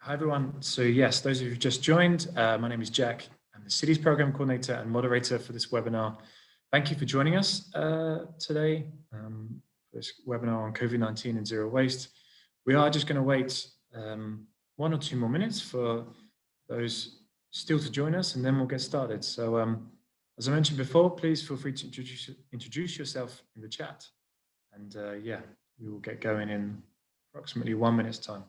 Hi everyone. So yes, those of you who've just joined, my name is Jack. I'm the Cities Program Coordinator and Moderator for this webinar. Thank you for joining us today for this webinar on COVID-19 and zero waste. We are just going to wait 1 or 2 more minutes for those still to join us, and then we'll get started. So as I mentioned before, please feel free to introduce yourself in the chat. And yeah, we will get going in approximately 1 minute's time.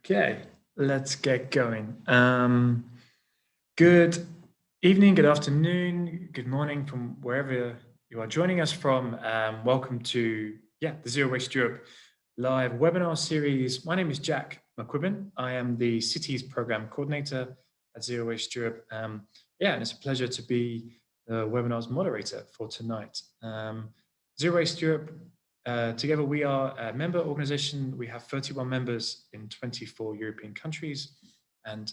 Okay, let's get going. Good evening, good afternoon, good morning from wherever you are joining us from. Welcome to the Zero Waste Europe live webinar series. My name is Jack McQuibbin. I am the Cities Program Coordinator at Zero Waste Europe. And it's a pleasure to be the webinar's moderator for tonight. Zero Waste Europe, together we are a member organization. We have 31 members in 24 European countries. And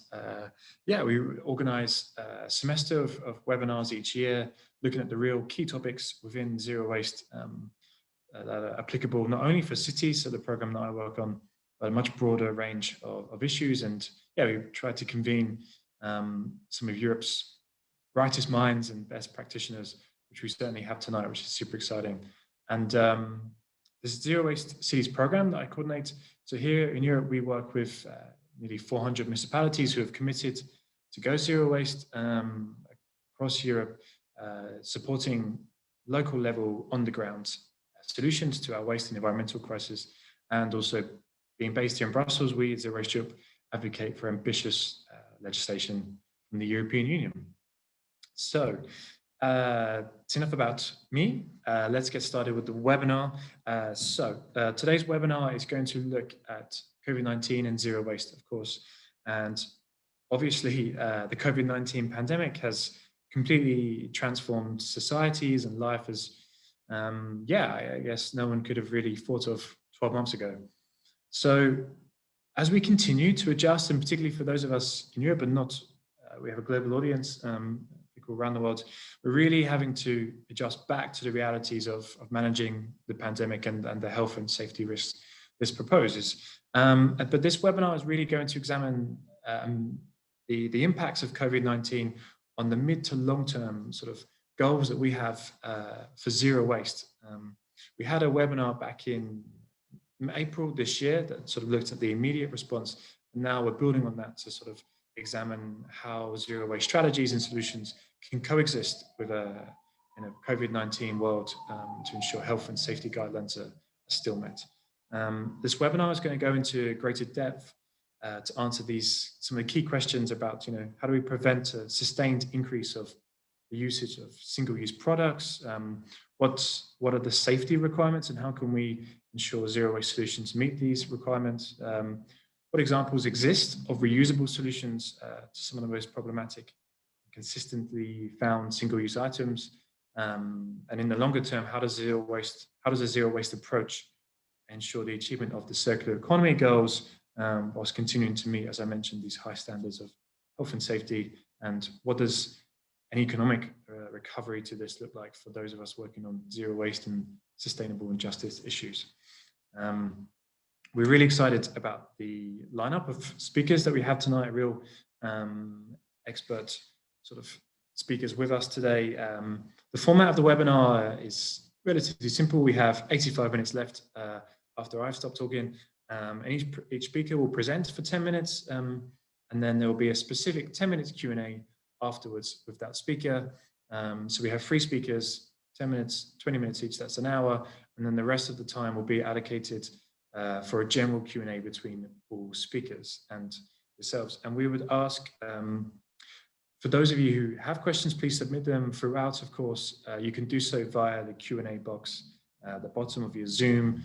we organize a semester of webinars each year, looking at the real key topics within zero waste that are applicable not only for cities, so the program that I work on, but a much broader range of issues. And we try to convene some of Europe's brightest minds and best practitioners, which we certainly have tonight, which is super exciting. And this Zero Waste Cities program that I coordinate. So here in Europe, we work with nearly 400 municipalities who have committed to go zero waste across Europe, supporting local level on the ground solutions to our waste and environmental crisis. And also being based here in Brussels, we at Zero Waste Europe advocate for ambitious legislation from the European Union. So it's enough about me. Let's get started with the webinar. Today's webinar is going to look at COVID-19 and zero waste, of course. And obviously, the COVID-19 pandemic has completely transformed societies and life as, I guess no one could have really thought of 12 months ago. So as we continue to adjust, and particularly for those of us in Europe, and not, we have a global audience, people around the world, we're really having to adjust back to the realities of managing the pandemic and the health and safety risks this proposes. But this webinar is really going to examine the impacts of COVID-19 on the mid to long-term sort of goals that we have for zero waste. We had a webinar back in April this year that sort of looked at the immediate response, and now we're building on that to sort of examine how zero waste strategies and solutions can coexist with a COVID-19 world to ensure health and safety guidelines are still met. This webinar is going to go into greater depth to answer some of the key questions about, how do we prevent a sustained increase of the usage of single-use products? What are the safety requirements, and how can we ensure zero waste solutions meet these requirements? What examples exist of reusable solutions to some of the most problematic, consistently found single-use items? And in the longer term, how does a zero waste approach ensure the achievement of the circular economy goals, whilst continuing to meet, as I mentioned, these high standards of health and safety? And what does an economic recovery to this look like for those of us working on zero waste and sustainable and justice issues? We're really excited about the lineup of speakers that we have tonight, real expert sort of speakers with us today. The format of the webinar is relatively simple. We have 85 minutes left after I've stopped talking, and each speaker will present for 10 minutes, and then there will be a specific 10 minutes Q&A afterwards with that speaker. So we have 3 speakers, 10 minutes, 20 minutes each, that's an hour, and then the rest of the time will be allocated for a general Q&A between all speakers and yourselves. And we would ask, for those of you who have questions, please submit them throughout, of course. You can do so via the Q&A box at the bottom of your Zoom.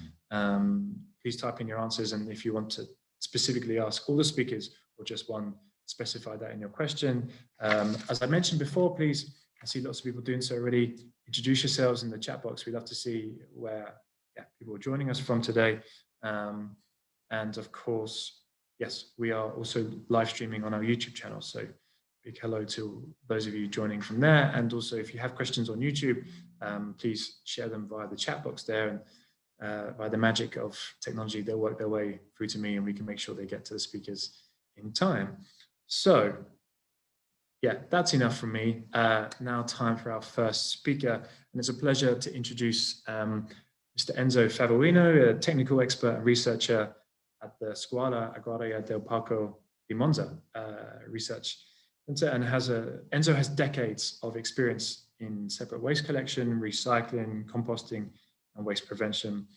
Please type in your answers, and if you want to specifically ask all the speakers or just one, specify that in your question. As I mentioned before, please, I see lots of people doing so already. Introduce yourselves in the chat box. We'd love to see where people are joining us from today. And of course, yes, we are also live streaming on our YouTube channel. So big hello to those of you joining from there. And also, if you have questions on YouTube, please share them via the chat box there. And by the magic of technology, they'll work their way through to me and we can make sure they get to the speakers in time. So yeah, that's enough from me. Now time for our first speaker. And it's a pleasure to introduce Mr. Enzo Favorino, a technical expert and researcher at the Scuola Agraria del Parco di Monza research center, and Enzo has decades of experience in separate waste collection, recycling, composting, and waste prevention.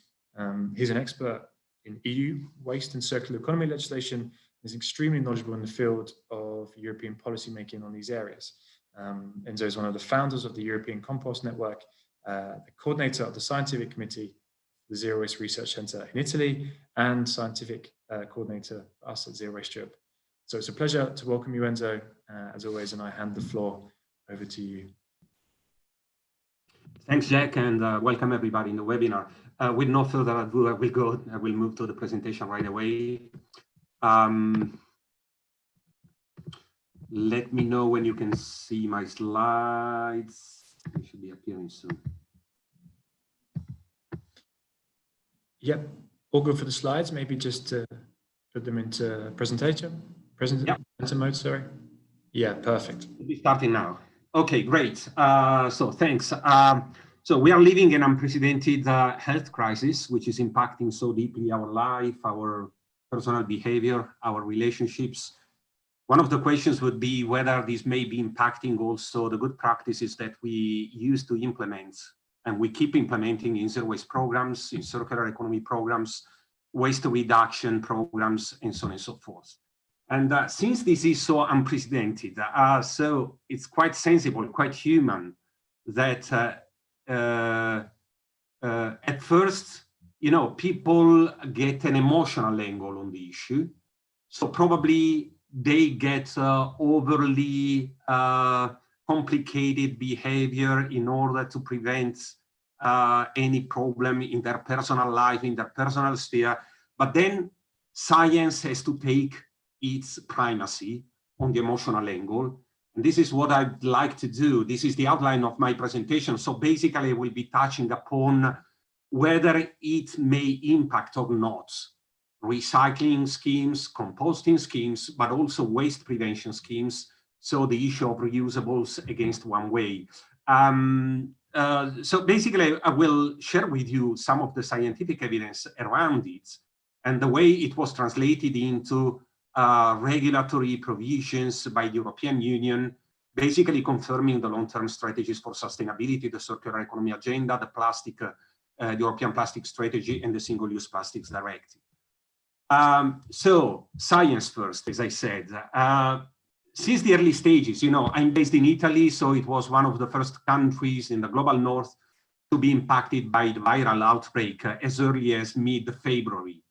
He's an expert in EU waste and circular economy legislation. Is extremely knowledgeable in the field of European policymaking on these areas. Enzo is one of the founders of the European Compost Network, the coordinator of the scientific committee, the Zero Waste Research Centre in Italy, and scientific coordinator for us at Zero Waste Europe. So it's a pleasure to welcome you, Enzo, as always, and I hand the floor over to you. Thanks, Jack, and welcome everybody in the webinar. With no further ado, I will move to the presentation right away. Let me know when you can see my slides. They should be appearing soon. Yep, all good for the slides. Maybe just to put them into presentation mode, sorry. Yeah, perfect. We'll be starting now. Okay, great. So thanks. So we are living an unprecedented health crisis, which is impacting so deeply our life, our personal behavior, our relationships. One of the questions would be whether this may be impacting also the good practices that we used to implement and we keep implementing in zero waste programs, in circular economy programs, waste reduction programs, and so on and so forth. And since this is so unprecedented, so it's quite sensible, quite human that at first, you know, people get an emotional angle on the issue. So probably they get overly complicated behavior in order to prevent any problem in their personal life, in their personal sphere. But then science has to take its primacy on the emotional angle. And this is what I'd like to do. This is the outline of my presentation. So basically, we'll be touching upon whether it may impact or not recycling schemes, composting schemes, but also waste prevention schemes. So the issue of reusables against one way. So basically, I will share with you some of the scientific evidence around it and the way it was translated into regulatory provisions by the European Union, basically confirming the long-term strategies for sustainability, the circular economy agenda, the European plastic strategy, and the single-use plastics directive. So science first, as I said. Since the early stages, you know, I'm based in Italy, so it was one of the first countries in the global north to be impacted by the viral outbreak as early as mid-February.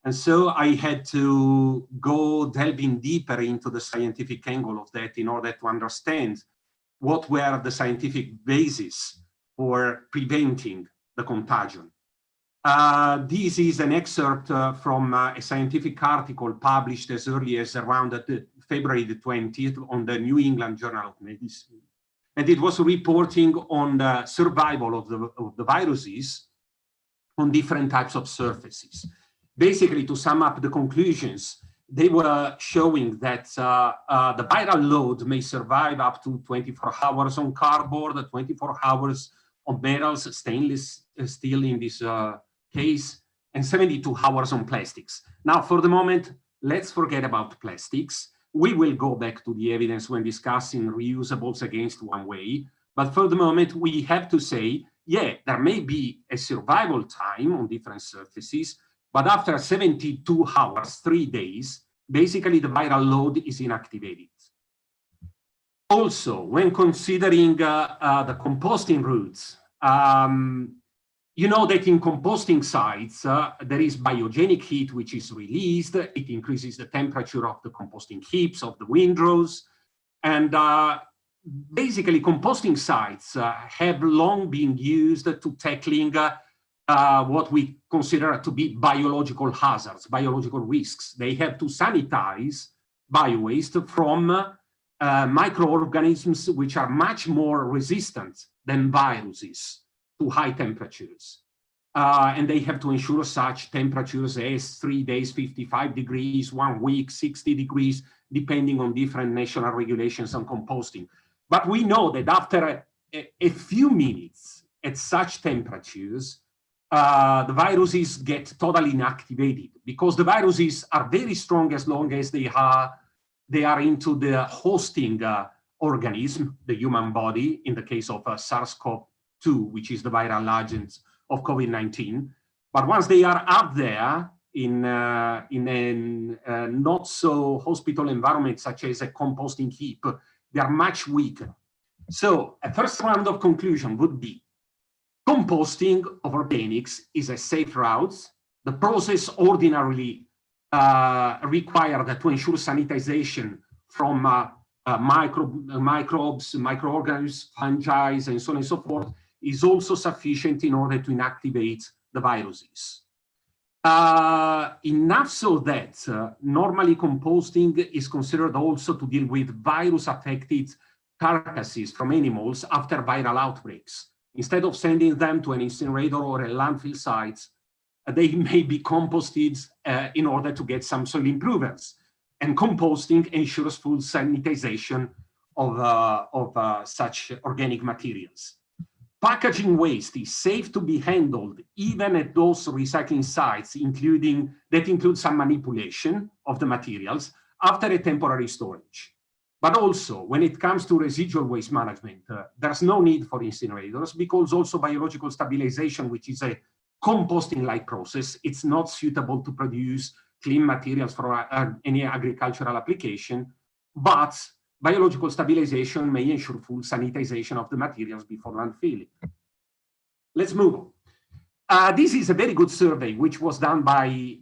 And so I had to go delving deeper into the scientific angle of that in order to understand what were the scientific basis for preventing the contagion. This is an excerpt from a scientific article published as early as around February the 20th on the New England Journal of Medicine. And it was reporting on the survival of the viruses on different types of surfaces. Basically, to sum up the conclusions, they were showing that the viral load may survive up to 24 hours on cardboard, 24 hours on metals, stainless steel in this case, and 72 hours on plastics. Now, for the moment, let's forget about plastics. We will go back to the evidence when discussing reusables against one way. But for the moment, we have to say, yeah, there may be a survival time on different surfaces, But after 72 hours, 3 days, basically the viral load is inactivated. Also, when considering the composting routes, you know that in composting sites, there is biogenic heat which is released. It increases the temperature of the composting heaps, of the windrows. And basically, composting sites have long been used to tackling what we consider to be biological hazards, biological risks. They have to sanitize biowaste from microorganisms which are much more resistant than viruses to high temperatures. And they have to ensure such temperatures as 3 days, 55 degrees, 1 week, 60 degrees, depending on different national regulations on composting. But we know that after a few minutes at such temperatures, the viruses get totally inactivated, because the viruses are very strong as long as they are into the hosting organism, the human body, in the case of SARS-CoV-2, which is the viral agent of COVID-19. But once they are up there in a not so hospital environment, such as a composting heap, they are much weaker. So a first round of conclusion would be composting of organics is a safe route. The process ordinarily required to ensure sanitization from microbes, microorganisms, fungi, and so on and so forth, is also sufficient in order to inactivate the viruses. Enough so that normally composting is considered also to deal with virus-affected carcasses from animals after viral outbreaks. Instead of sending them to an incinerator or a landfill site, they may be composted in order to get some soil improvements. And composting ensures full sanitization of such organic materials. Packaging waste is safe to be handled even at those recycling sites, that include some manipulation of the materials after a temporary storage. But also, when it comes to residual waste management, there's no need for incinerators, because also biological stabilization, which is a composting-like process, it's not suitable to produce clean materials for any agricultural application, but biological stabilization may ensure full sanitization of the materials before landfilling. Let's move on. This is a very good survey, which was done by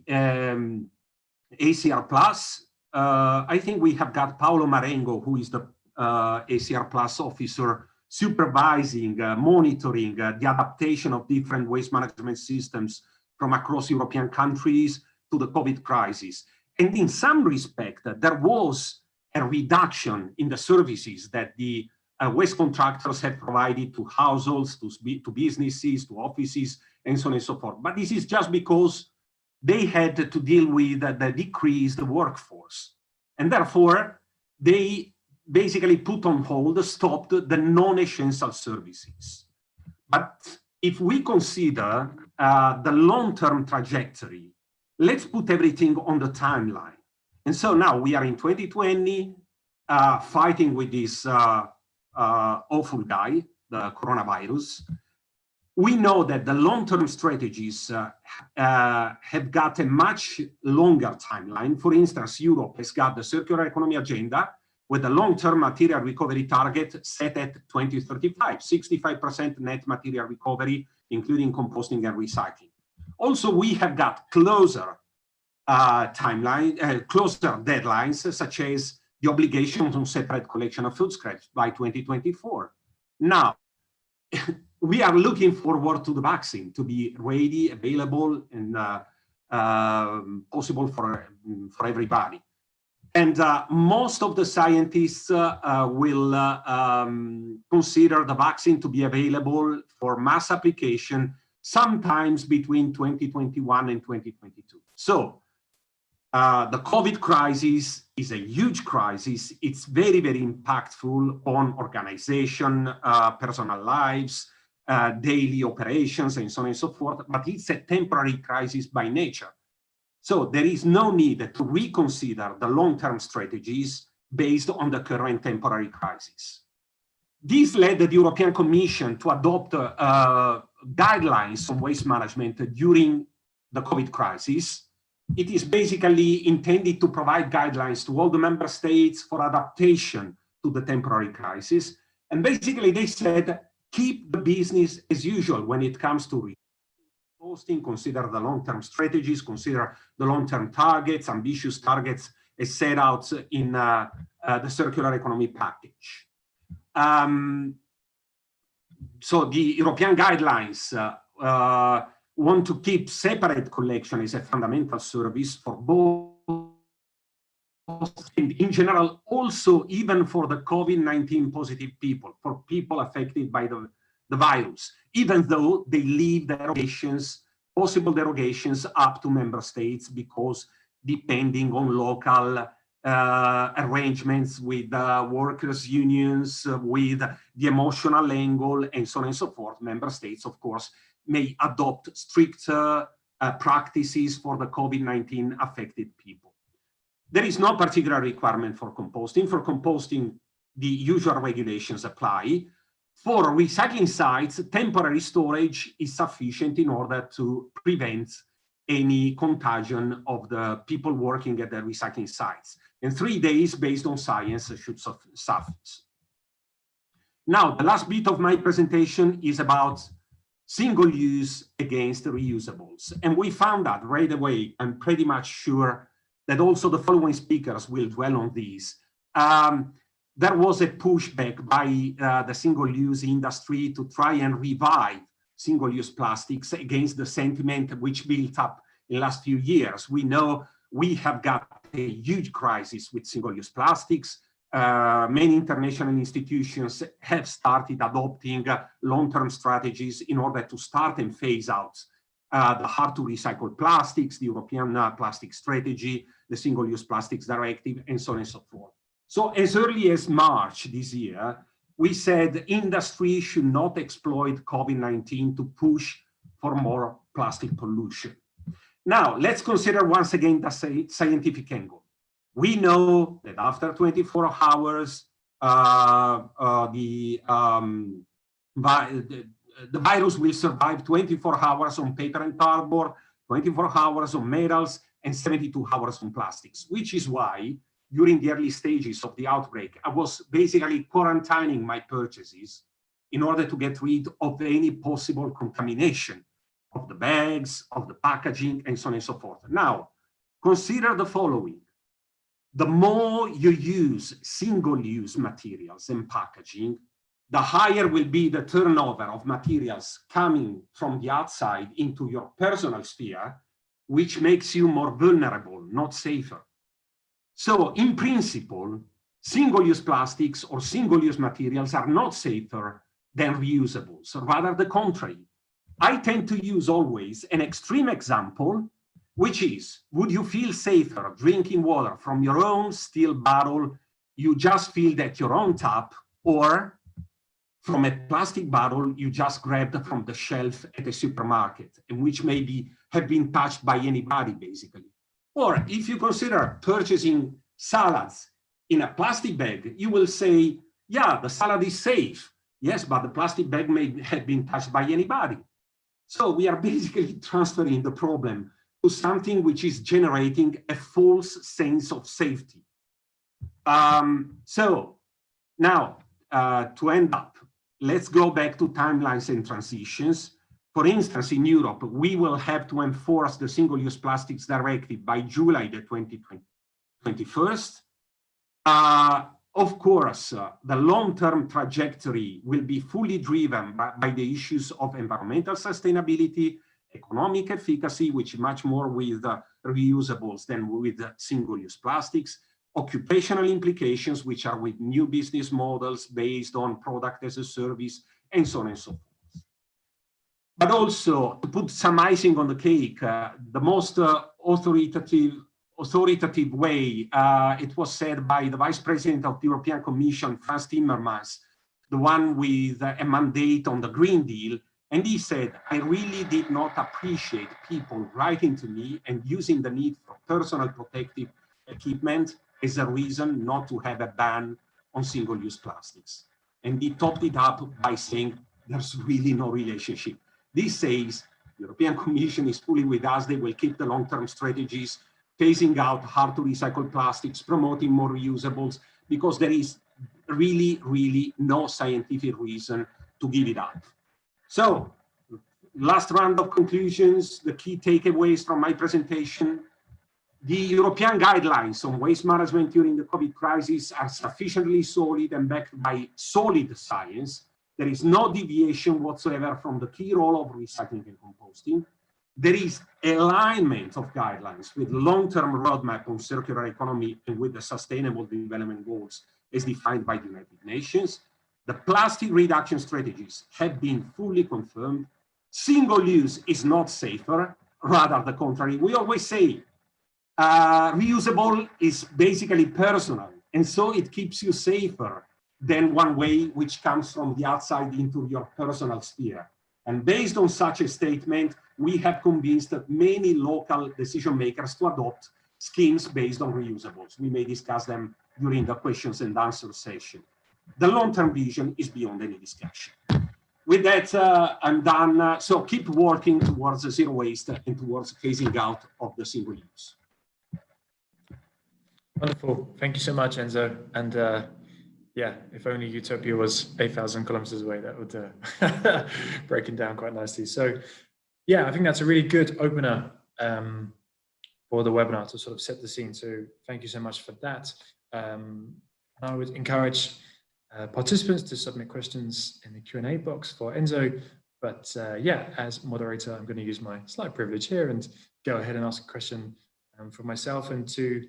ACR Plus. I think we have got Paolo Marengo, who is the ACR Plus officer, supervising, monitoring the adaptation of different waste management systems from across European countries to the COVID crisis. And in some respect, there was a reduction in the services that the waste contractors have provided to households, to businesses, to offices, and so on and so forth. But this is just because they had to deal with the decreased workforce. And therefore, they basically put on hold, stopped the non-essential services. But if we consider the long-term trajectory, let's put everything on the timeline. And so now we are in 2020, fighting with this awful guy, the coronavirus. We know that the long-term strategies have got a much longer timeline. For instance, Europe has got the circular economy agenda with the long-term material recovery target set at 2035, 65% net material recovery, including composting and recycling. Also, we have got closer closer deadlines, such as the obligation on separate collection of food scraps by 2024. Now, we are looking forward to the vaccine to be ready, available, and possible for everybody. And most of the scientists will consider the vaccine to be available for mass application sometimes between 2021 and 2022. So the COVID crisis is a huge crisis. It's very, very impactful on organization, personal lives, daily operations, and so on and so forth, but it's a temporary crisis by nature. So there is no need to reconsider the long-term strategies based on the current temporary crisis. This led the European Commission to adopt guidelines on waste management during the COVID crisis. It is basically intended to provide guidelines to all the member states for adaptation to the temporary crisis. And basically they said, keep the business as usual when it comes to composting, consider the long-term strategies, consider the long-term targets, ambitious targets as set out in the circular economy package. So the European guidelines want to keep separate collection as a fundamental service for both, and in general, also even for the COVID-19 positive people, for people affected by the virus, even though they leave derogations, possible derogations up to member states, because depending on local arrangements with workers' unions, with the emotional angle, and so on and so forth, member states, of course, may adopt stricter practices for the COVID-19 affected people. There is no particular requirement for composting. For composting, the usual regulations apply. For recycling sites, temporary storage is sufficient in order to prevent any contagion of the people working at the recycling sites. And 3 days based on science should suffice. Now, the last bit of my presentation is about single use against reusables. And we found that right away. I'm pretty much sure that also the following speakers will dwell on these. There was a pushback by the single-use industry to try and revive single-use plastics against the sentiment which built up in the last few years. We know we have got a huge crisis with single-use plastics. Many international institutions have started adopting long-term strategies in order to start and phase out the hard-to-recycle plastics, the European plastic strategy, the Single-Use Plastics Directive, and so on and so forth. So as early as March this year, we said industry should not exploit COVID-19 to push for more plastic pollution. Now, let's consider once again the scientific angle. We know that after 24 hours, the virus will survive 24 hours on paper and cardboard, 24 hours on metals, and 72 hours on plastics, which is why during the early stages of the outbreak, I was basically quarantining my purchases in order to get rid of any possible contamination of the bags, of the packaging, and so on and so forth. Now, consider the following. The more you use single-use materials and packaging, the higher will be the turnover of materials coming from the outside into your personal sphere, which makes you more vulnerable, not safer. So in principle, single-use plastics or single-use materials are not safer than reusables, or rather the contrary. I tend to use always an extreme example, which is, would you feel safer drinking water from your own steel bottle you just filled at your own tap, or from a plastic bottle you just grabbed from the shelf at a supermarket, and which maybe have been touched by anybody, basically? Or if you consider purchasing salads in a plastic bag, you will say, yeah, the salad is safe. Yes, but the plastic bag may have been touched by anybody. So we are basically transferring the problem to something which is generating a false sense of safety. So now, to end up, let's go back to timelines and transitions. For instance, in Europe, we will have to enforce the Single-Use Plastics Directive by July the 2021. Of course, the long-term trajectory will be fully driven by the issues of environmental sustainability, economic efficacy, which is much more with reusables than with single-use plastics, occupational implications, which are with new business models based on product as a service, and so on and so forth. But also, to put some icing on the cake, the most authoritative way, it was said by the Vice President of the European Commission, Frans Timmermans, the one with a mandate on the Green Deal, and he said, I really did not appreciate people writing to me and using the need for personal protective equipment as a reason not to have a ban on single-use plastics. And he topped it up by saying, there's really no relationship. This says, European Commission is fully with us. They will keep the long-term strategies, phasing out hard to recycle plastics, promoting more reusables, because there is really no scientific reason to give it up. So, last round of conclusions, the key takeaways from my presentation. The European guidelines on waste management during the COVID crisis are sufficiently solid and backed by solid science. There is no deviation whatsoever from the key role of recycling and composting. There is alignment of guidelines with long-term roadmap on circular economy and with the Sustainable Development Goals as defined by the United Nations. The plastic reduction strategies have been fully confirmed. Single use is not safer, rather the contrary. We always say reusable is basically personal, and so it keeps you safer than one way which comes from the outside into your personal sphere. And based on such a statement, we have convinced many local decision makers to adopt schemes based on reusables. We may discuss them during the questions and answers session. The long-term vision is beyond any discussion. With that, I'm done. So keep working towards zero waste and towards phasing out of the single use. Wonderful. Thank you so much, Enzo. And yeah, if only Utopia was 8,000 kilometers away, that would break it down quite nicely. So yeah, I think that's a really good opener for the webinar to sort of set the scene. So thank you so much for that. I would encourage participants to submit questions in the Q&A box for Enzo. But yeah, as moderator, I'm going to use my slight privilege here and go ahead and ask a question for myself and to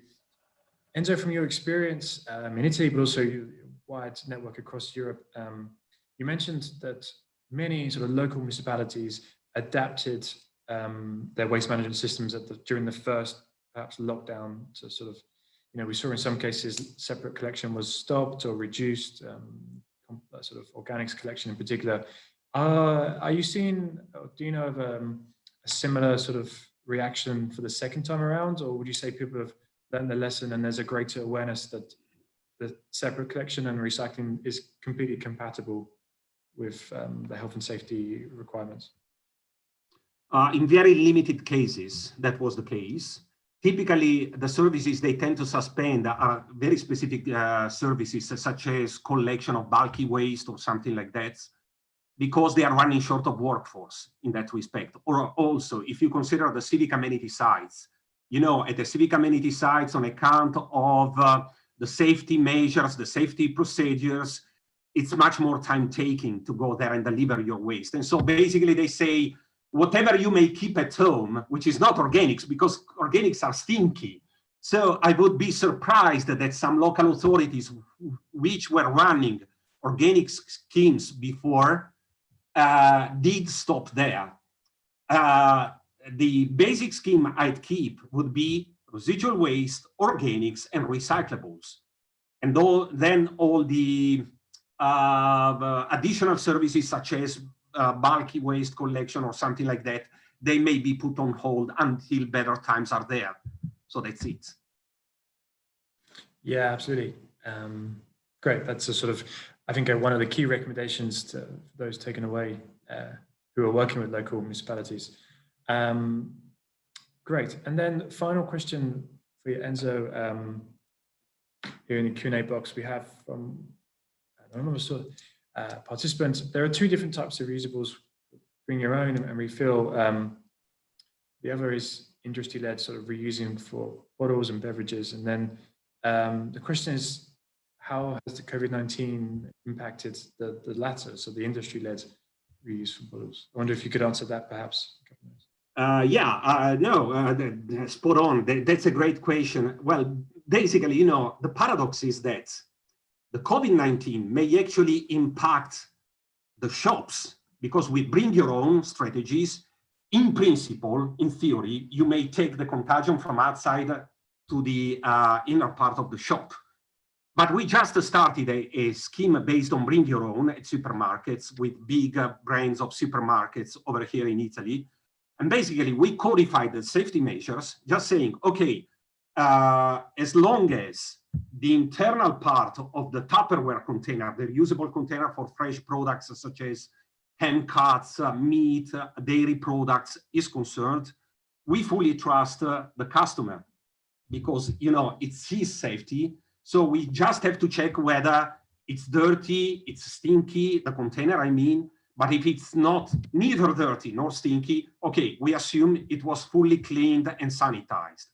Enzo, from your experience in Italy, but also your wide network across Europe. You mentioned that many sort of local municipalities adapted their waste management systems during the first, perhaps, lockdown to sort of, we saw in some cases separate collection was stopped or reduced, sort of organics collection in particular. Are you seeing, do you know of a similar sort of reaction for the second time around, or would you say people have learned the lesson and there's a greater awareness that the separate collection and recycling is completely compatible with the health and safety requirements? In very limited cases, that was the case. Typically, the services they tend to suspend are very specific services, such as collection of bulky waste or something like that, because they are running short of workforce in that respect. Or also, if you consider the civic amenity sites, at the civic amenity sites, on account of the safety measures, the safety procedures, it's much more time taking to go there and deliver your waste. And so basically they say, whatever you may keep at home, which is not organics, because organics are stinky. So I would be surprised that some local authorities which were running organic schemes before did stop there. The basic scheme I'd keep would be residual waste, organics, and recyclables. And then all the additional services such as bulky waste collection or something like that, they may be put on hold until better times are there. So that's it. Yeah, absolutely. Great. That's a sort of, I think, one of the key recommendations to those taken away who are working with local municipalities. Great. And then final question for you, Enzo. Here in the Q&A box, we have from anonymous participants. There are two different types of reusables: bring your own and refill. The other is industry-led, sort of reusing for bottles and beverages. And then the question is, how has the COVID-19 impacted the latter, so the industry-led reuse for bottles? I wonder if you could answer that, perhaps. Spot on. That's a great question. Well, basically, the paradox is that the COVID-19 may actually impact the shops, because with bring your own strategies, in principle, in theory, you may take the contagion from outside to the inner part of the shop. But we just started a scheme based on bring your own at supermarkets with big brands of supermarkets over here in Italy. And basically, we codified the safety measures, just saying, okay, as long as the internal part of the Tupperware container, the reusable container for fresh products such as hand cuts, meat, dairy products is concerned, we fully trust the customer because, you know, it's his safety. So we just have to check whether it's dirty, it's stinky, the container, I mean. But if it's not neither dirty nor stinky, okay, we assume it was fully cleaned and sanitized.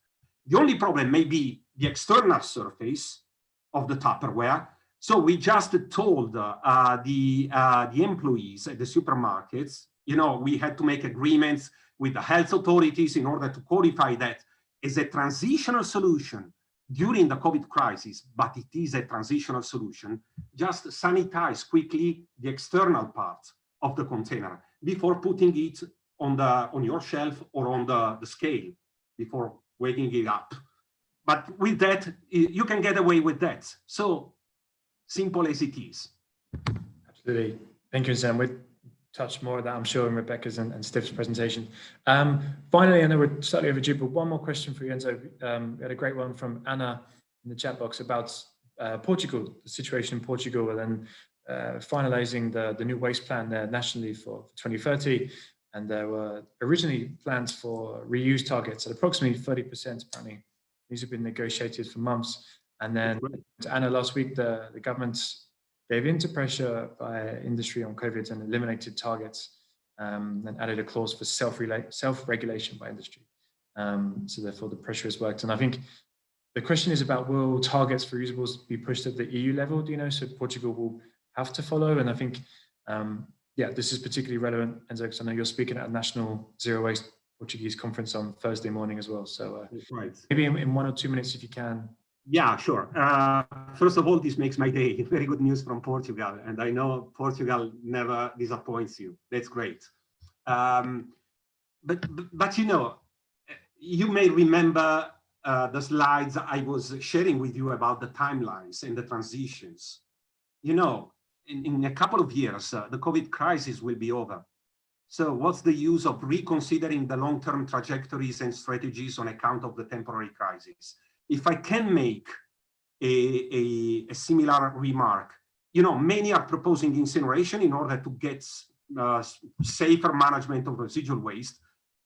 The only problem may be the external surface of the Tupperware. So we just told the employees at the supermarkets, you know, we had to make agreements with the health authorities in order to qualify that as a transitional solution during the COVID crisis, but it is a transitional solution. Just sanitize quickly the external part of the container before putting it on your shelf or on the scale before weighing it up. But with that, you can get away with that. So simple as it is. Absolutely. Thank you, Sam. We'll touch more of that, I'm sure, in Rebecca's and Steph's presentation. Finally, I know we're slightly overdue, but one more question for you, Enzo. We had a great one from Anna in the chat box about Portugal, the situation in Portugal, and then finalizing the new waste plan there nationally for 2030. And there were originally plans for reuse targets at approximately 30%. Apparently, these have been negotiated for months. And then, Anna, last week, the government gave into pressure by industry on COVID and eliminated targets and added a clause for self-regulation by industry. So therefore, the pressure has worked. And I think the question is about, will targets for reusables be pushed at the EU level, do you know? So Portugal will have to follow. And I think, yeah, this is particularly relevant, Enzo, because I know you're speaking at a national zero waste Portuguese conference on Thursday morning as well. So right. Maybe in 1 or 2 minutes, if you can. Yeah, sure. First of all, this makes my day. Very good news from Portugal. And I know Portugal never disappoints you. That's great. But you know, you may remember the slides I was sharing with you about the timelines and the transitions. You know, in a couple of years, the COVID crisis will be over. So what's the use of reconsidering the long-term trajectories and strategies on account of the temporary crisis? If I can make a similar remark, you know, many are proposing incineration in order to get safer management of residual waste.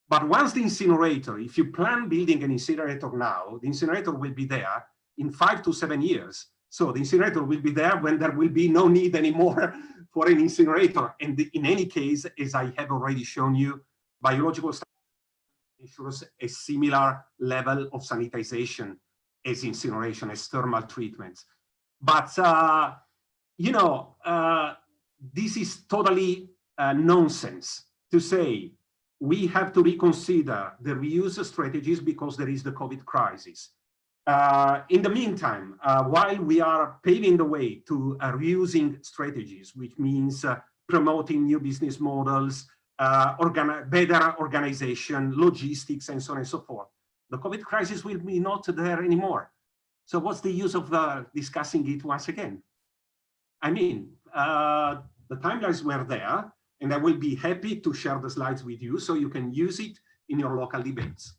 But once the incinerator, if you plan building an incinerator now, the incinerator will be there in 5 to 7 years. So the incinerator will be there when there will be no need anymore for an incinerator. And in any case, as I have already shown you, biological ensures a similar level of sanitization as incineration, as thermal treatment. But, you know, this is totally nonsense to say we have to reconsider the reuse strategies because there is the COVID crisis. In the meantime, while we are paving the way to reusing strategies, which means promoting new business models, better organization, logistics, and so on and so forth, the COVID crisis will be not there anymore. So what's the use of discussing it once again? I mean, the timelines were there, and I will be happy to share the slides with you so you can use it in your local debates.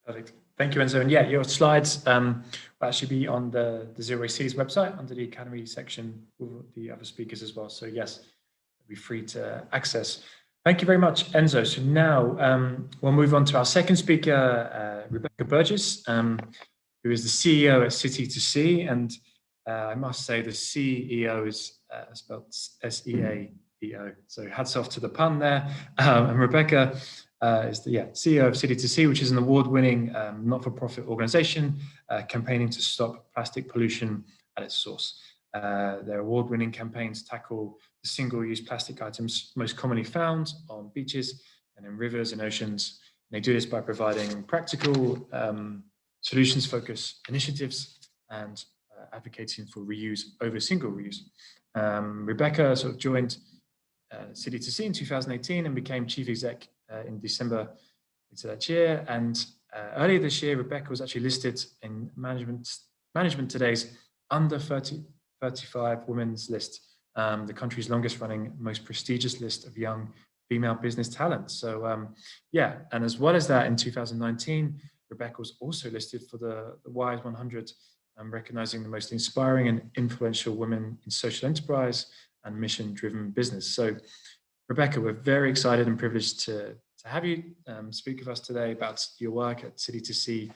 Perfect. Thank you, Enzo. And yeah, your slides will actually be on the Zero Waste Cities website under the Academy section with the other speakers as well. So yes, it'll be free to access. Thank you very much, Enzo. So now we'll move on to our second speaker, Rebecca Burgess, who is the CEO at City2C. And I must say the CEO is spelled S-E-A-E-O. So hats off to the pun there. And Rebecca is the CEO of City2C, which is an award-winning not-for-profit organization campaigning to stop plastic pollution at its source. Their award-winning campaigns tackle the single-use plastic items most commonly found on beaches and in rivers and oceans. And they do this by providing practical solutions-focused initiatives and advocating for reuse over single reuse. Rebecca sort of joined City2C in 2018 and became chief exec in December into that year. And earlier this year, Rebecca was actually listed in Management Today's under 35 women's list, the country's longest running, most prestigious list of young female business talent. So yeah, and as well as that, in 2019, Rebecca was also listed for the Wise 100, recognizing the most inspiring and influential women in social enterprise. and mission-driven business. So, Rebecca, we're very excited and privileged to have you speak with us today about your work at City2C.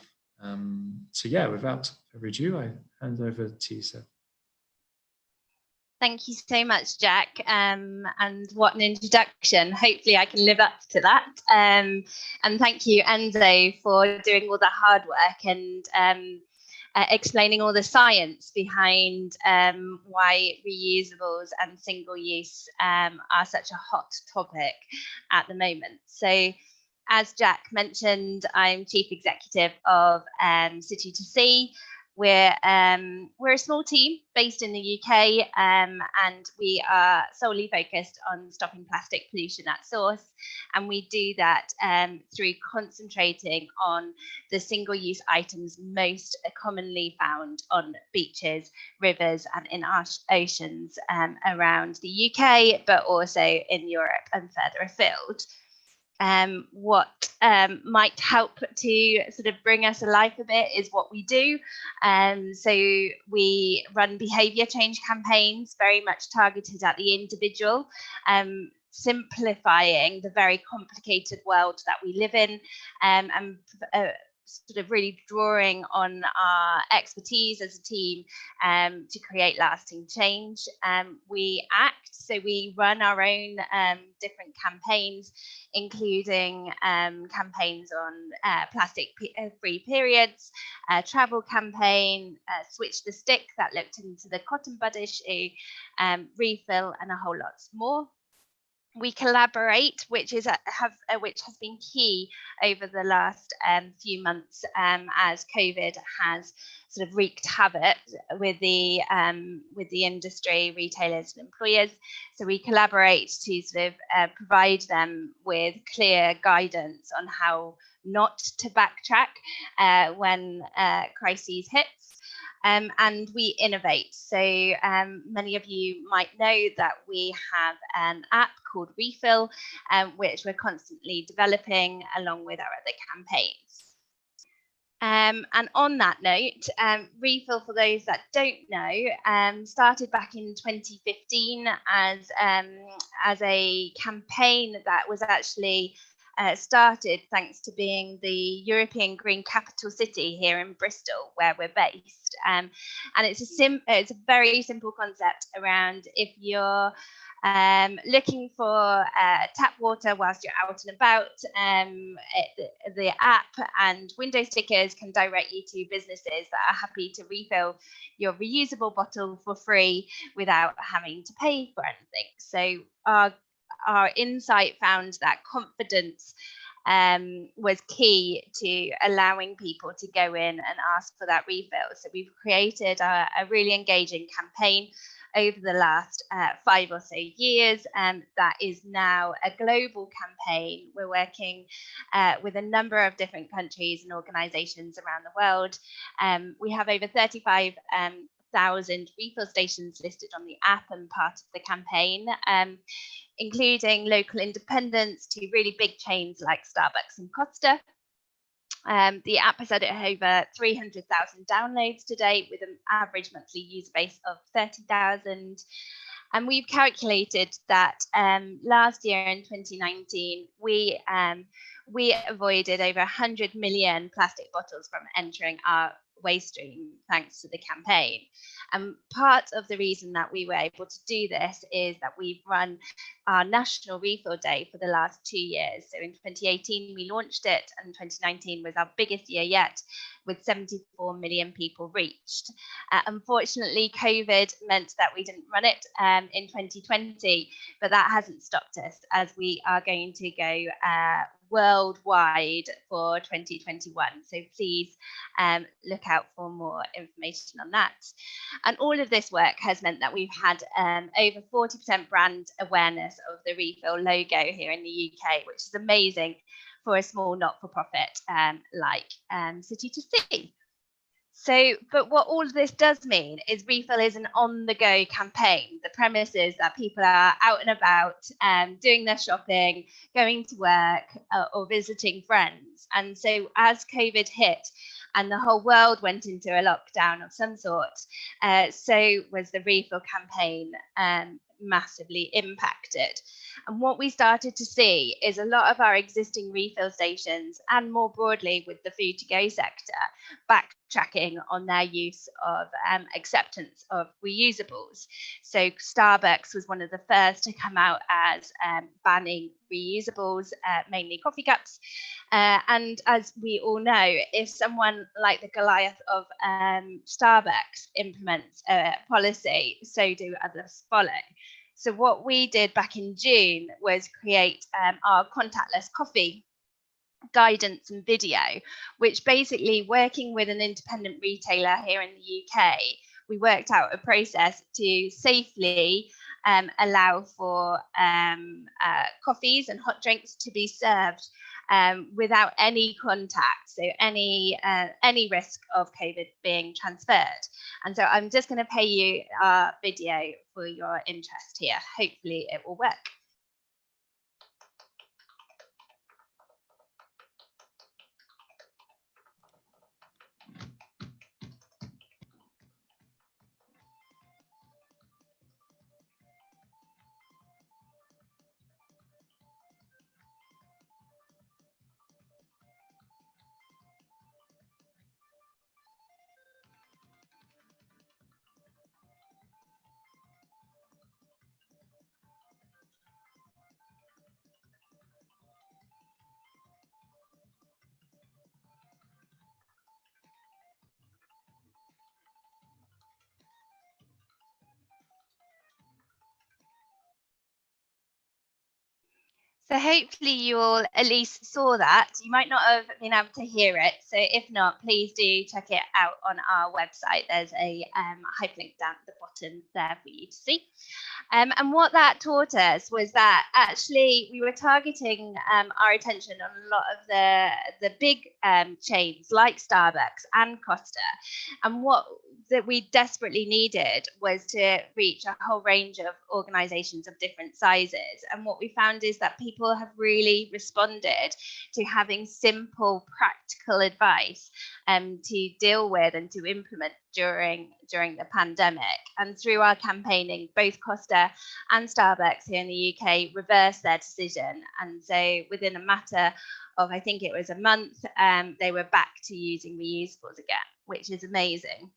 So yeah, without further ado, I hand over to you, sir. Thank you so much, Jack, and what an introduction. Hopefully I can live up to that. And thank you, Enzo, for doing all the hard work and explaining all the science behind why reusables and single use are such a hot topic at the moment. So, as Jack mentioned, I'm Chief Executive of City2C. We're a small team based in the UK, and we are solely focused on stopping plastic pollution at source. And we do that through concentrating on the single-use items most commonly found on beaches, rivers, and in our oceans around the UK, but also in Europe and further afield. What might help to sort of bring us alive a bit is what we do. So we run behaviour change campaigns, very much targeted at the individual, simplifying the very complicated world that we live in, and sort of really drawing on our expertise as a team to create lasting change. We act, so we run our own different campaigns, including campaigns on plastic-free periods, travel campaign, Switch the Stick that looked into the cotton bud issue, refill, and a whole lot more. We collaborate, which has been key over the last few months as COVID has sort of wreaked havoc with the industry, retailers, and employers. So we collaborate to sort of provide them with clear guidance on how not to backtrack when crises hit. And we innovate. So many of you might know that we have an app called Refill, which we're constantly developing along with our other campaigns. And on that note, Refill, for those that don't know, started back in 2015 as a campaign that was actually started thanks to being the European Green Capital City here in Bristol, where we're based. And it's a very simple concept around if you're looking for tap water whilst you're out and about, the app and window stickers can direct you to businesses that are happy to refill your reusable bottle for free without having to pay for anything. So our insight found that confidence was key to allowing people to go in and ask for that refill. So we've created a really engaging campaign over the last 5 or so years, and that is now a global campaign. We're working with a number of different countries and organisations around the world. We have over 35,000 refill stations listed on the app and part of the campaign, including local independents to really big chains like Starbucks and Costa. The app has had over 300,000 downloads to date, with an average monthly user base of 30,000. And we've calculated that last year in 2019, we avoided over 100 million plastic bottles from entering our waste stream thanks to the campaign. And part of the reason that we were able to do this is that we've run our National Refill Day for the last 2 years. So in 2018 we launched it, and 2019 was our biggest year yet, with 74 million people reached. Unfortunately, COVID meant that we didn't run it in 2020, but that hasn't stopped us, as we are going to go worldwide for 2021. So please look out for more information on that. And all of this work has meant that we've had over 40% brand awareness of the Refill logo here in the UK, which is amazing for a small not-for-profit like City2C. So, but what all of this does mean is Refill is an on-the-go campaign. The premise is that people are out and about, doing their shopping, going to work, or visiting friends. And so as COVID hit and the whole world went into a lockdown of some sort, so was the Refill campaign massively impacted. And what we started to see is a lot of our existing refill stations, and more broadly with the food to go sector, backtracking on their use of acceptance of reusables. So Starbucks was one of the first to come out as banning reusables, mainly coffee cups. And as we all know, if someone like the Goliath of Starbucks implements a policy, so do others follow. So what we did back in June was create our contactless coffee guidance and video, which basically, working with an independent retailer here in the UK, we worked out a process to safely allow for coffees and hot drinks to be served without any contact, so any risk of COVID being transferred. And so I'm just going to play you our video for your interest here. Hopefully it will work. So hopefully you all at least saw that. You might not have been able to hear it. So if not, please do check it out on our website. There's a hyperlink down at the bottom there for you to see. And what that taught us was that actually we were targeting our attention on a lot of the big chains like Starbucks and Costa. And what that we desperately needed was to reach a whole range of organizations of different sizes. And what we found is that people have really responded to having simple, practical advice to deal with and to implement during the pandemic. And through our campaigning, both Costa and Starbucks here in the UK reversed their decision. And so within a matter of, I think it was a month, they were back to using reusables again, which is amazing.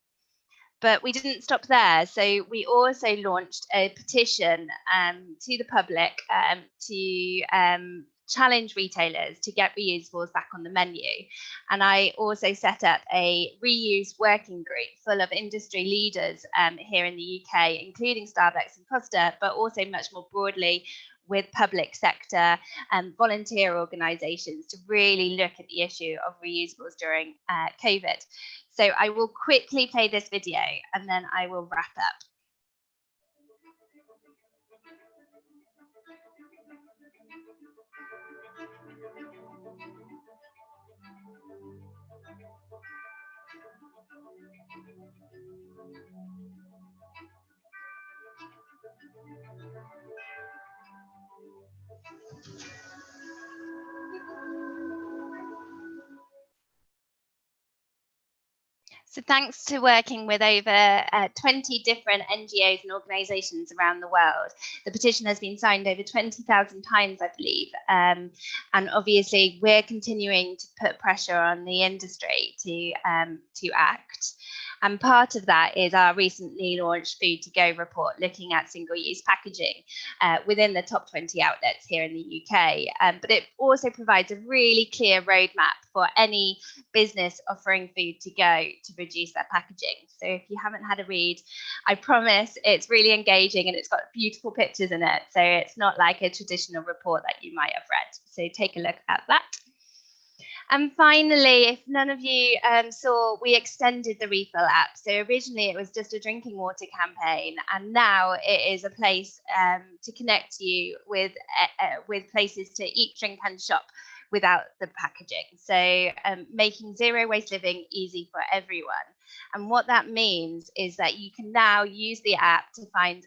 But we didn't stop there. So we also launched a petition to the public to challenge retailers to get reusables back on the menu. And I also set up a reuse working group full of industry leaders here in the UK, including Starbucks and Costa, but also much more broadly with public sector and volunteer organisations to really look at the issue of reusables during COVID. So I will quickly play this video and then I will wrap up. So thanks to working with over 20 different NGOs and organisations around the world, the petition has been signed over 20,000 times, I believe. And obviously, we're continuing to put pressure on the industry to act. And part of that is our recently launched Food to Go report, looking at single-use packaging within the top 20 outlets here in the UK. But it also provides a really clear roadmap for any business offering food to go to reduce their packaging. So if you haven't had a read, I promise it's really engaging and it's got beautiful pictures in it. So it's not like a traditional report that you might have read. So take a look at that. And finally, if none of you saw, we extended the refill app. So originally it was just a drinking water campaign, and now it is a place to connect you with places to eat, drink and shop without the packaging. So making zero waste living easy for everyone. And what that means is that you can now use the app to find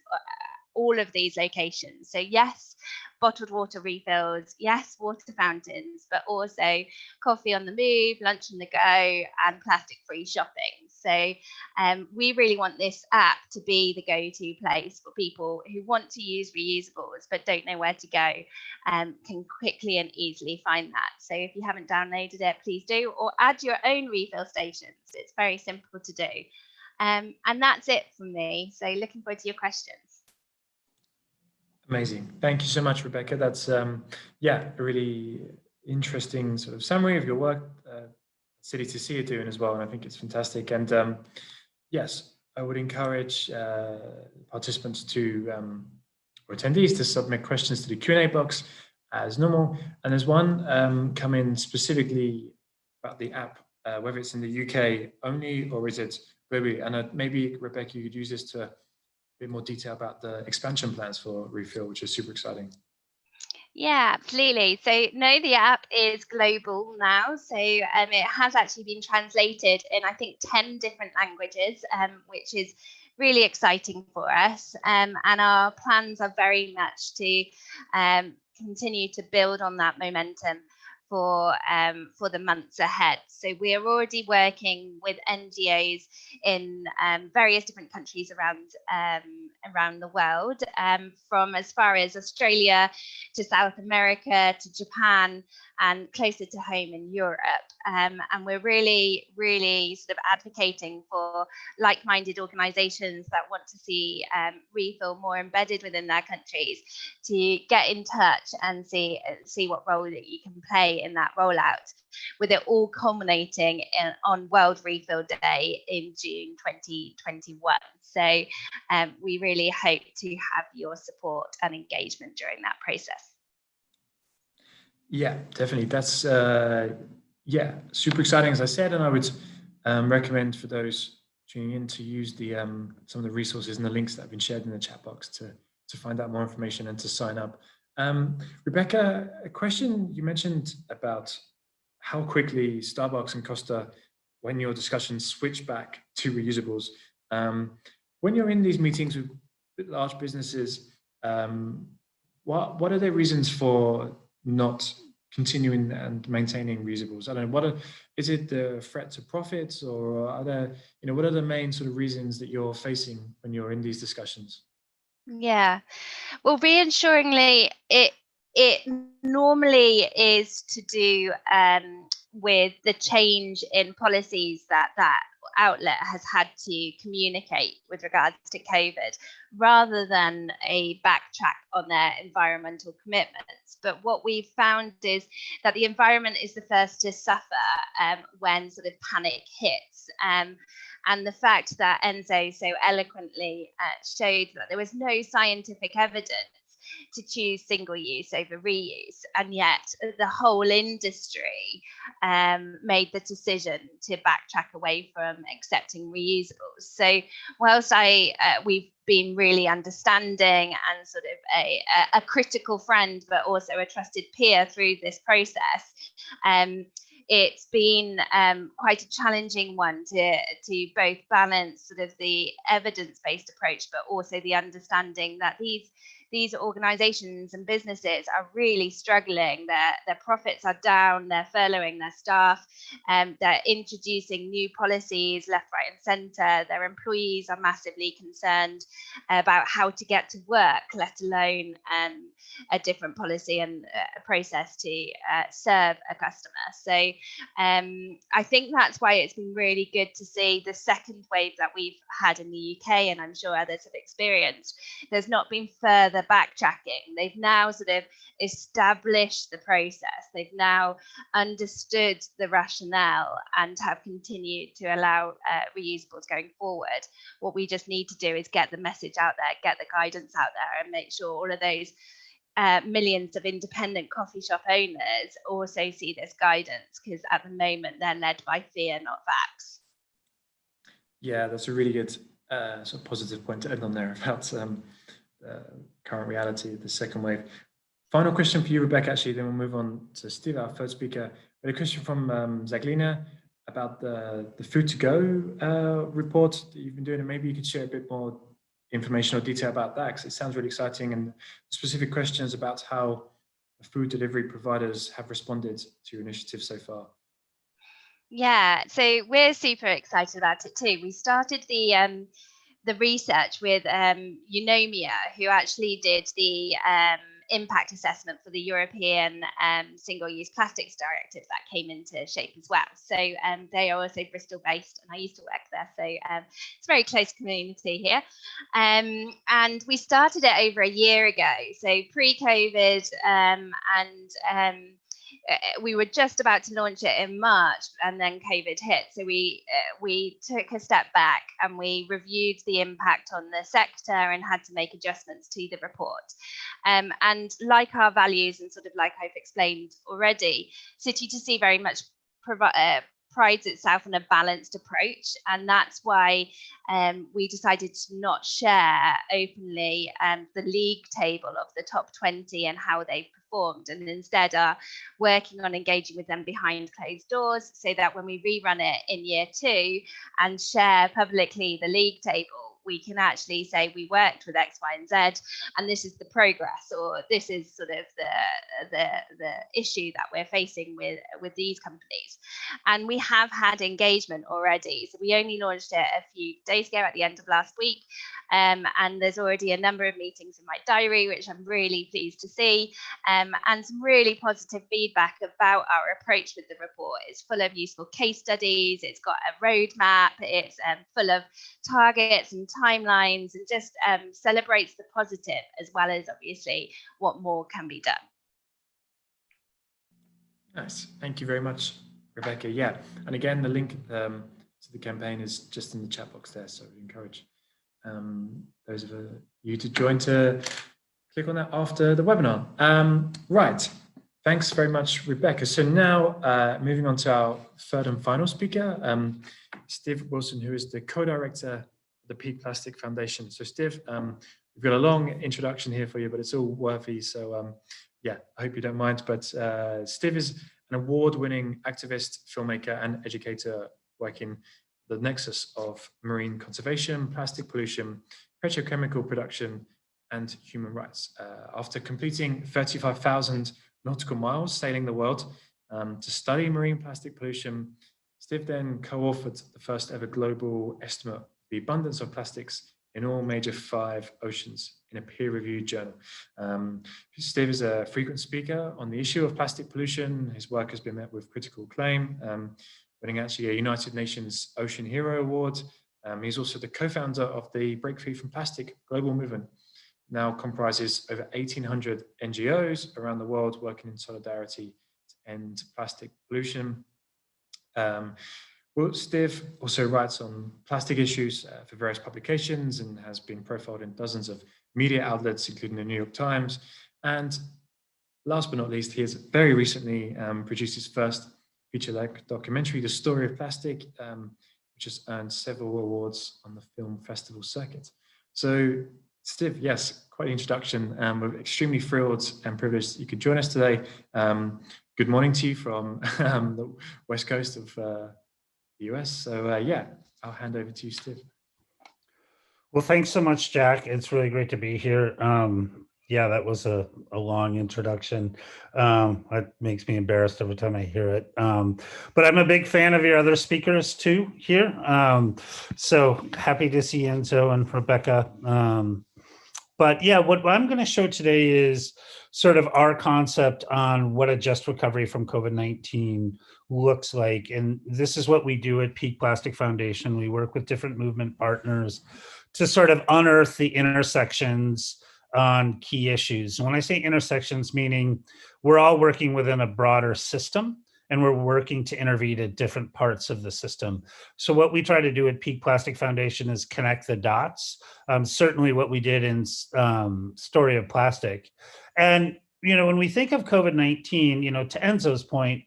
all of these locations. So yes, bottled water refills, yes, water fountains, but also coffee on the move, lunch on the go, and plastic-free shopping. So we really want this app to be the go-to place for people who want to use reusables but don't know where to go, can quickly and easily find that. So if you haven't downloaded it, please do, or add your own refill stations. It's very simple to do. And that's it from me. So looking forward to your questions. Amazing. Thank you so much, Rebecca. That's yeah, a really interesting sort of summary of your work. City to see you doing as well, and I think it's fantastic. And yes, I would encourage participants to or attendees to submit questions to the Q&A box as normal. And there's one come in specifically about the app, whether it's in the UK only or is it globally. And maybe Rebecca, you could use this to bit more detail about the expansion plans for Refill, which is super exciting. Yeah, absolutely. So no, the app is global now. So it has actually been translated in, I think, 10 different languages, which is really exciting for us. And our plans are very much to continue to build on that momentum for the months ahead. So we are already working with NGOs in various different countries around the world, from as far as Australia to South America to Japan and closer to home in Europe. And we're really, really sort of advocating for like-minded organisations that want to see Refill more embedded within their countries to get in touch and see what role that you can play in that rollout, with it all culminating on World Refill Day in June 2021. So we really hope to have your support and engagement during that process. Yeah, definitely. That's yeah, super exciting, as I said, and I would recommend for those tuning in to use the some of the resources and the links that have been shared in the chat box to find out more information and to sign up. Rebecca, a question you mentioned about how quickly Starbucks and Costa, when your discussions switch back to reusables, when you're in these meetings with large businesses, what are their reasons for not continuing and maintaining reusables? I don't know, is it the threat to profits, or are there, what are the main sort of reasons that you're facing when you're in these discussions? Yeah, well, reassuringly, it normally is to do with the change in policies that outlet has had to communicate with regards to COVID, rather than a backtrack on their environmental commitments. But what we've found is that the environment is the first to suffer when sort of panic hits. And the fact that Enzo so eloquently showed that there was no scientific evidence to choose single use over reuse, and yet the whole industry made the decision to backtrack away from accepting reusables. So whilst we've been really understanding and sort of a critical friend, but also a trusted peer through this process, it's been quite a challenging one to both balance sort of the evidence-based approach, but also the understanding that these organizations and businesses are really struggling. Their profits are down, they're furloughing their staff, they're introducing new policies left, right and centre. Their employees are massively concerned about how to get to work, let alone a different policy and a process to serve a customer. So I think that's why it's been really good to see the second wave that we've had in the UK, and I'm sure others have experienced. There's not been further backtracking. They've now sort of established the process. They've now understood the rationale and have continued to allow reusables going forward. What we just need to do is get the message out there, get the guidance out there, and make sure all of those millions of independent coffee shop owners also see this guidance, because at the moment they're led by fear, not facts. Yeah, that's a really good sort of positive point to end on there about current reality, the second wave. Final question for you, Rebecca, actually, then we'll move on to Steve, our third speaker. But a question from Zaglina about the food to go report that you've been doing, and maybe you could share a bit more information or detail about that, because it sounds really exciting, and specific questions about how the food delivery providers have responded to your initiative so far. Yeah, so we're super excited about it too. We started the research with Eunomia, who actually did the impact assessment for the European Single-Use Plastics Directive that came into shape as well. So they are also Bristol-based, and I used to work there, so it's a very close community here. And we started it over a year ago, so pre-COVID, and we were just about to launch it in March, and then COVID hit. So we took a step back and we reviewed the impact on the sector and had to make adjustments to the report. And like our values, and sort of like I've explained already, City2C very much prides itself on a balanced approach, and that's why we decided to not share openly the league table of the top 20 and how they've performed, and instead are working on engaging with them behind closed doors, so that when we rerun it in year 2 and share publicly the league table, we can actually say we worked with X, Y, and Z, and this is the progress, or this is sort of the issue that we're facing with these companies. And we have had engagement already. So we only launched it a few days ago at the end of last week, and there's already a number of meetings in my diary, which I'm really pleased to see, and some really positive feedback about our approach with the report. It's full of useful case studies, it's got a roadmap, it's full of targets and timelines, and just celebrates the positive as well as obviously what more can be done. Nice, thank you very much, Rebecca. Yeah, and again, the link to the campaign is just in the chat box there, so we encourage those of you to join to click on that after the webinar. Right, thanks very much, Rebecca. So now moving on to our third and final speaker, Steve Wilson, who is the co-director of the Peak Plastic Foundation. So Steve, we've got a long introduction here for you, but it's all worthy. So yeah, I hope you don't mind. But Steve is an award-winning activist, filmmaker, and educator working the nexus of marine conservation, plastic pollution, petrochemical production, and human rights. After completing 35,000 nautical miles sailing the world to study marine plastic pollution, Steve then co-authored the first ever global estimate of the abundance of plastics in all major 5 oceans in a peer-reviewed journal. Steve is a frequent speaker on the issue of plastic pollution. His work has been met with critical acclaim, winning actually a United Nations Ocean Hero Award. He's also the co-founder of the Break Free from Plastic global movement, now comprises over 1,800 NGOs around the world working in solidarity to end plastic pollution. Well, Steve also writes on plastic issues for various publications and has been profiled in dozens of media outlets, including the New York Times. And last but not least, he has very recently produced his first feature-length documentary, The Story of Plastic, which has earned several awards on the film festival circuit. So Steve, yes, quite an introduction. We're extremely thrilled and privileged you could join us today. Good morning to you from the west coast of the US. So yeah, I'll hand over to you, Steve. Well, thanks so much, Jack. It's really great to be here. Yeah, that was a long introduction. It makes me embarrassed every time I hear it. But I'm a big fan of your other speakers too here. So happy to see Enzo and Rebecca. But yeah, what I'm going to show today is sort of our concept on what a just recovery from COVID-19 looks like. And this is what we do at Peak Plastic Foundation. We work with different movement partners to sort of unearth the intersections on key issues. And when I say intersections, meaning we're all working within a broader system and we're working to intervene at different parts of the system. So what we try to do at Peak Plastic Foundation is connect the dots. Certainly what we did in Story of Plastic. And, you know, when we think of COVID-19, you know, to Enzo's point,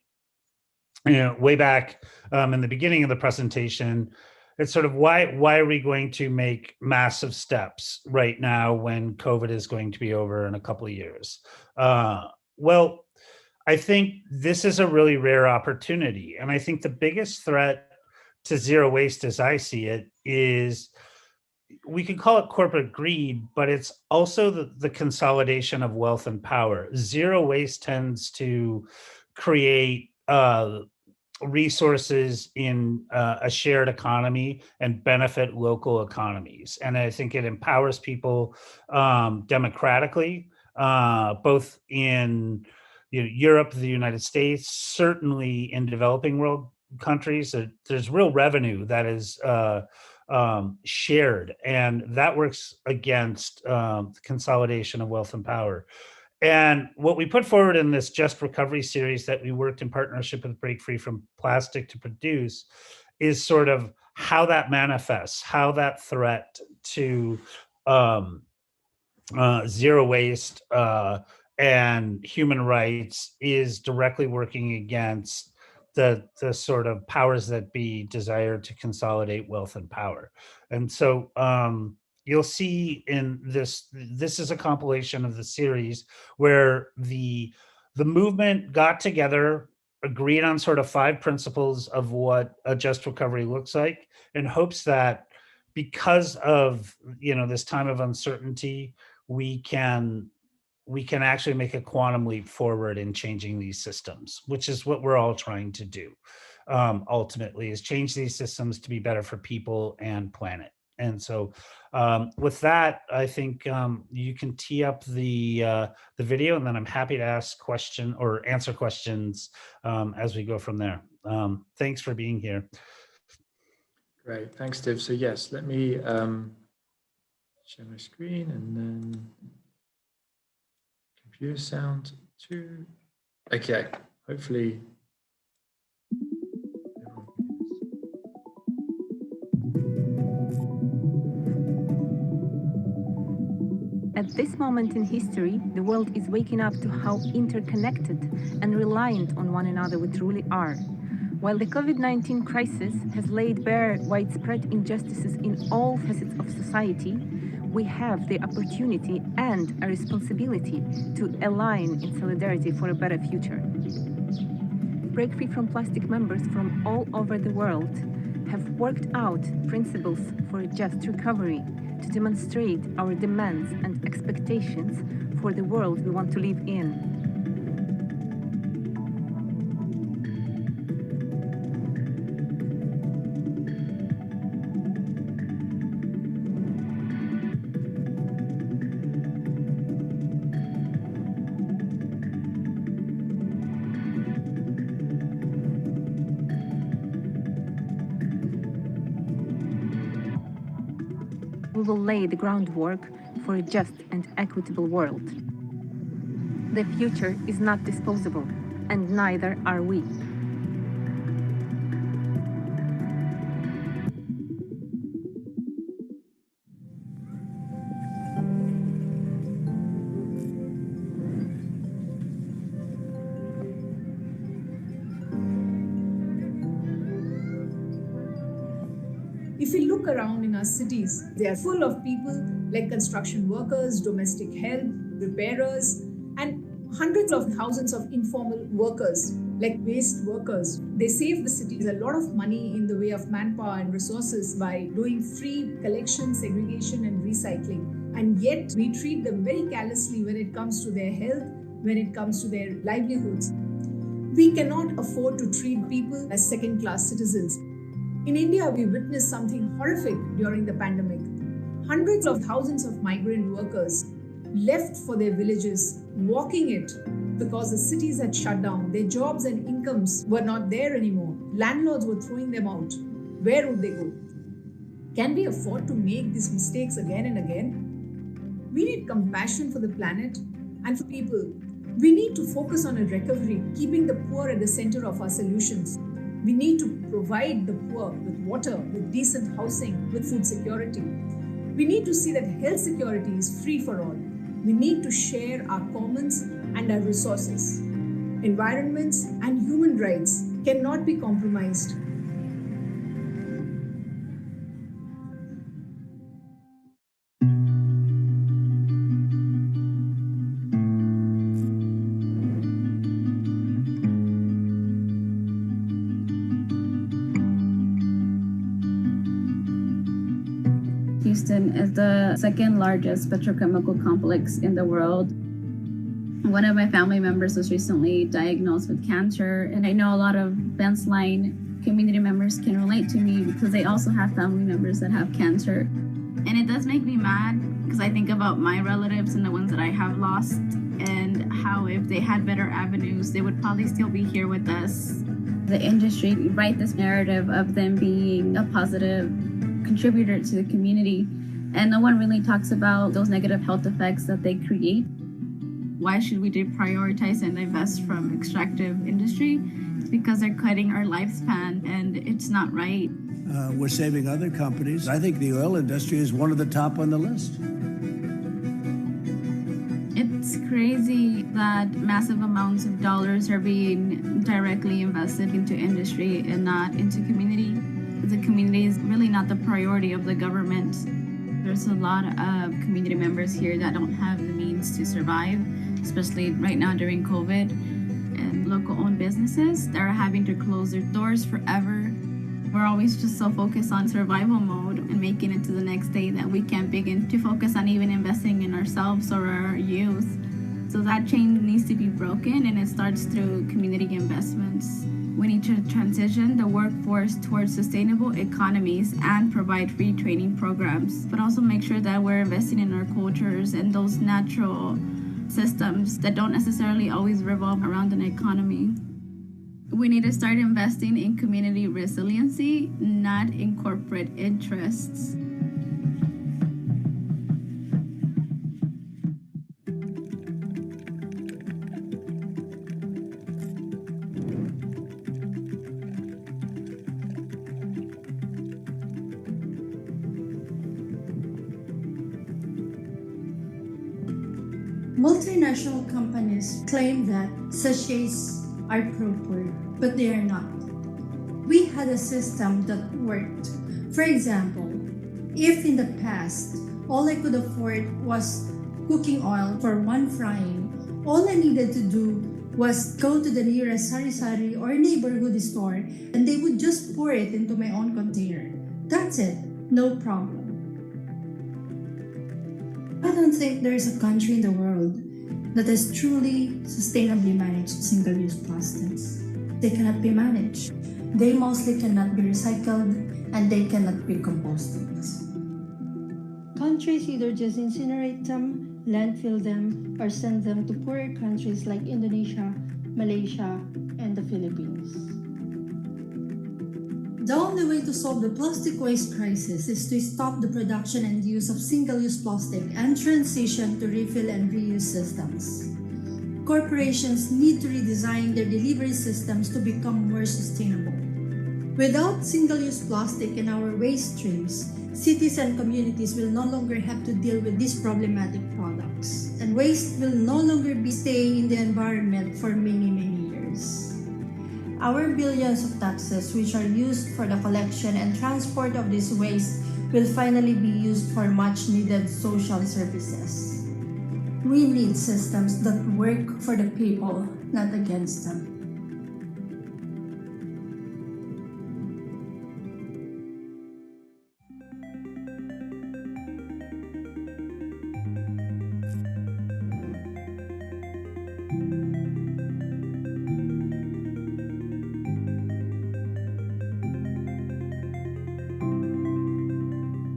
you know, way back in the beginning of the presentation, it's sort of why are we going to make massive steps right now when COVID is going to be over in a couple of years? Well, I think this is a really rare opportunity. And I think the biggest threat to zero waste, as I see it, is we can call it corporate greed, but it's also the consolidation of wealth and power. Zero waste tends to create resources in a shared economy and benefit local economies. And I think it empowers people democratically, both in Europe, the United States, certainly in developing world countries. There's real revenue that is shared, and that works against consolidation of wealth and power. And what we put forward in this Just Recovery series that we worked in partnership with Break Free from Plastic to produce is sort of how that manifests, how that threat to zero waste and human rights is directly working against the sort of powers that be desire to consolidate wealth and power. And so you'll see in this is a compilation of the series where the movement got together, agreed on sort of 5 principles of what a just recovery looks like, in hopes that because of this time of uncertainty, we can actually make a quantum leap forward in changing these systems, which is what we're all trying to do. Ultimately, is change these systems to be better for people and planet. And so, with that, I think you can tee up the video, and then I'm happy to answer questions as we go from there. Thanks for being here. Great, thanks, Steve. So yes, let me share my screen, and then computer sound too. Okay, hopefully. At this moment in history, the world is waking up to how interconnected and reliant on one another we truly are. While the COVID-19 crisis has laid bare widespread injustices in all facets of society, we have the opportunity and a responsibility to align in solidarity for a better future. Break Free from Plastic members from all over the world have worked out principles for a just recovery to demonstrate our demands and expectations for the world we want to live in. We will lay the groundwork for a just and equitable world. The future is not disposable, and neither are we. If we look around in our cities, they are full of people like construction workers, domestic help, repairers, and hundreds of thousands of informal workers like waste workers. They save the cities a lot of money in the way of manpower and resources by doing free collection, segregation, and recycling. And yet we treat them very callously when it comes to their health, when it comes to their livelihoods. We cannot afford to treat people as second-class citizens. In India, we witnessed something horrific during the pandemic. Hundreds of thousands of migrant workers left for their villages, walking it because the cities had shut down. Their jobs and incomes were not there anymore. Landlords were throwing them out. Where would they go? Can we afford to make these mistakes again and again? We need compassion for the planet and for people. We need to focus on a recovery, keeping the poor at the center of our solutions. We need to provide the poor with water, with decent housing, with food security. We need to see that health security is free for all. We need to share our commons and our resources. Environments and human rights cannot be compromised. Houston is the second largest petrochemical complex in the world. One of my family members was recently diagnosed with cancer, and I know a lot of Ben's Line community members can relate to me because they also have family members that have cancer. And it does make me mad because I think about my relatives and the ones that I have lost, and how if they had better avenues, they would probably still be here with us. The industry write this narrative of them being a positive contributor to the community, and no one really talks about those negative health effects that they create. Why should we deprioritize and divest from extractive industry? It's because they're cutting our lifespan, and it's not right. We're saving other companies. I think the oil industry is one of the top on the list. It's crazy that massive amounts of dollars are being directly invested into industry and not into community. The community is really not the priority of the government. There's a lot of community members here that don't have the means to survive, especially right now during COVID, and local-owned businesses that are having to close their doors forever. We're always just so focused on survival mode and making it to the next day that we can't begin to focus on even investing in ourselves or our youth. So that chain needs to be broken, and it starts through community investments. We need to transition the workforce towards sustainable economies and provide free training programs, but also make sure that we're investing in our cultures and those natural systems that don't necessarily always revolve around an economy. We need to start investing in community resiliency, not in corporate interests. Multinational companies claim that sachets are proper, but they are not. We had a system that worked. For example, if in the past, all I could afford was cooking oil for one frying, all I needed to do was go to the nearest sari-sari or neighborhood store, and they would just pour it into my own container. That's it, no problem. I don't think there's a country in the world that has truly sustainably managed single-use plastics. They cannot be managed. They mostly cannot be recycled, and they cannot be composted. Countries either just incinerate them, landfill them, or send them to poorer countries like Indonesia, Malaysia, and the Philippines. The only way to solve the plastic waste crisis is to stop the production and use of single-use plastic and transition to refill and reuse systems. Corporations need to redesign their delivery systems to become more sustainable. Without single-use plastic in our waste streams, cities and communities will no longer have to deal with these problematic products, and waste will no longer be staying in the environment for many years. Our billions of taxes, which are used for the collection and transport of this waste, will finally be used for much-needed social services. We need systems that work for the people, not against them.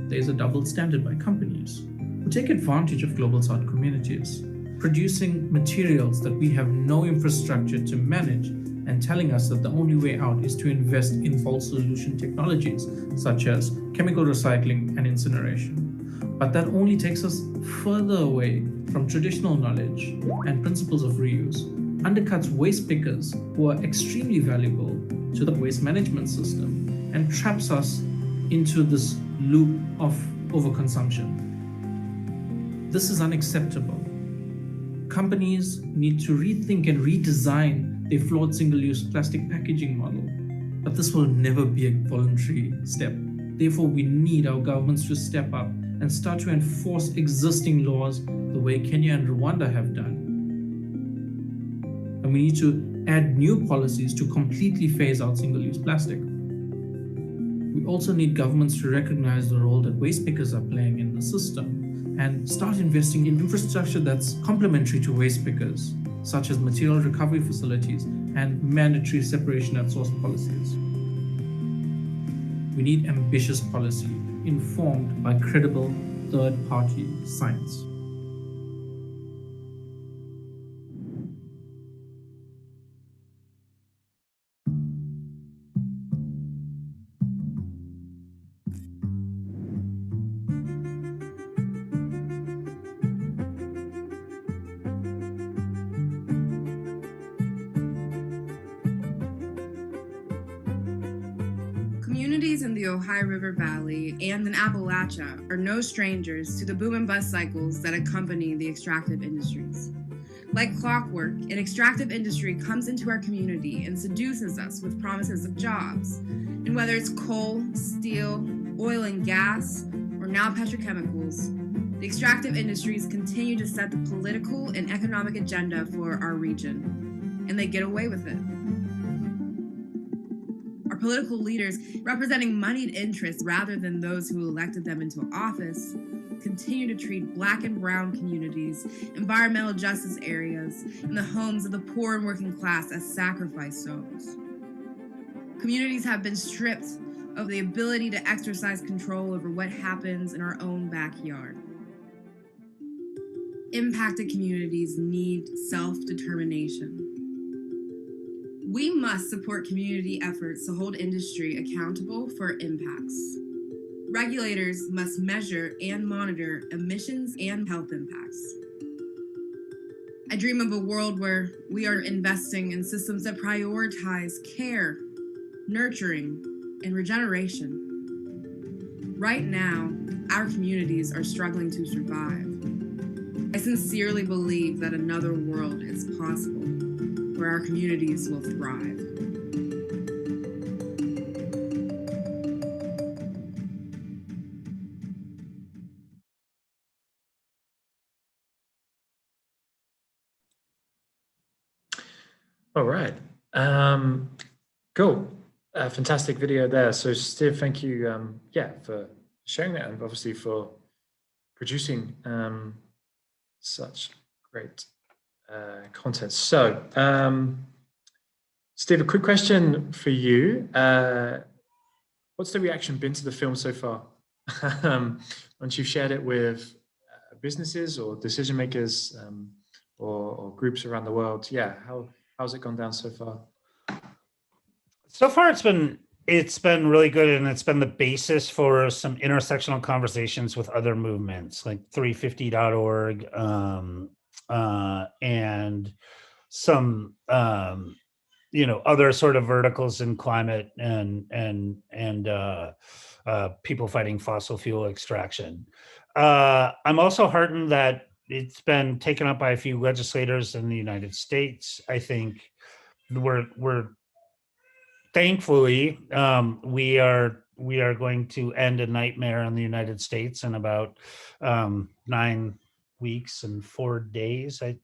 There is a double standard by companies who take advantage of global south communities, producing materials that we have no infrastructure to manage and telling us that the only way out is to invest in false solution technologies such as chemical recycling and incineration. But that only takes us further away from traditional knowledge and principles of reuse, undercuts waste pickers who are extremely valuable to the waste management system, and traps us into this loop of overconsumption. This is unacceptable. Companies need to rethink and redesign their flawed single-use plastic packaging model, but this will never be a voluntary step. Therefore, we need our governments to step up and start to enforce existing laws the way Kenya and Rwanda have done. And we need to add new policies to completely phase out single-use plastic. We also need governments to recognize the role that waste pickers are playing in the system and start investing in infrastructure that's complementary to waste pickers, such as material recovery facilities and mandatory separation at source policies. We need ambitious policy informed by credible third-party science. Communities in the Ohio River Valley and in Appalachia are no strangers to the boom and bust cycles that accompany the extractive industries. Like clockwork, an extractive industry comes into our community and seduces us with promises of jobs. And whether it's coal, steel, oil and gas, or now petrochemicals, the extractive industries continue to set the political and economic agenda for our region, and they get away with it. Our political leaders, representing moneyed interests rather than those who elected them into office, continue to treat Black and brown communities, environmental justice areas, and the homes of the poor and working class as sacrifice zones. Communities have been stripped of the ability to exercise control over what happens in our own backyard. Impacted communities need self-determination. We must support community efforts to hold industry accountable for impacts. Regulators must measure and monitor emissions and health impacts. I dream of a world where we are investing in systems that prioritize care, nurturing, and regeneration. Right now, our communities are struggling to survive. I sincerely believe that another world is possible, where our communities will thrive. All right. Cool. Fantastic video there. So Steve, thank you for sharing that and obviously for producing such great content. So Steve, a quick question for you. What's the reaction been to the film so far? Once you've shared it with businesses or decision makers or groups around the world, how's it gone down so far? So far, it's been really good, and it's been the basis for some intersectional conversations with other movements like 350.org and some other sort of verticals in climate and people fighting fossil fuel extraction. I'm also heartened that it's been taken up by a few legislators in the United States. I think we're thankfully we are going to end a nightmare in the United States in about 9 weeks and 4 days. And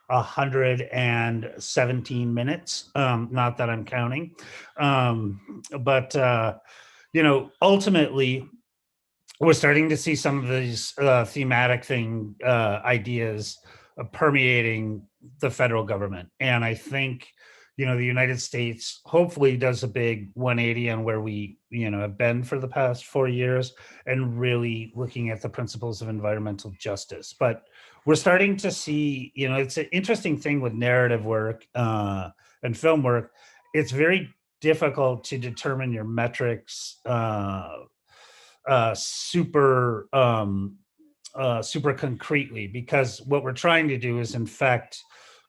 117 minutes. Not that I'm counting, but ultimately, we're starting to see some of these thematic ideas permeating the federal government. And I think, the United States hopefully does a big 180 on where we, have been for the past 4 years and really looking at the principles of environmental justice. But we're starting to see, it's an interesting thing with narrative work and film work. It's very difficult to determine your metrics super concretely, because what we're trying to do is infect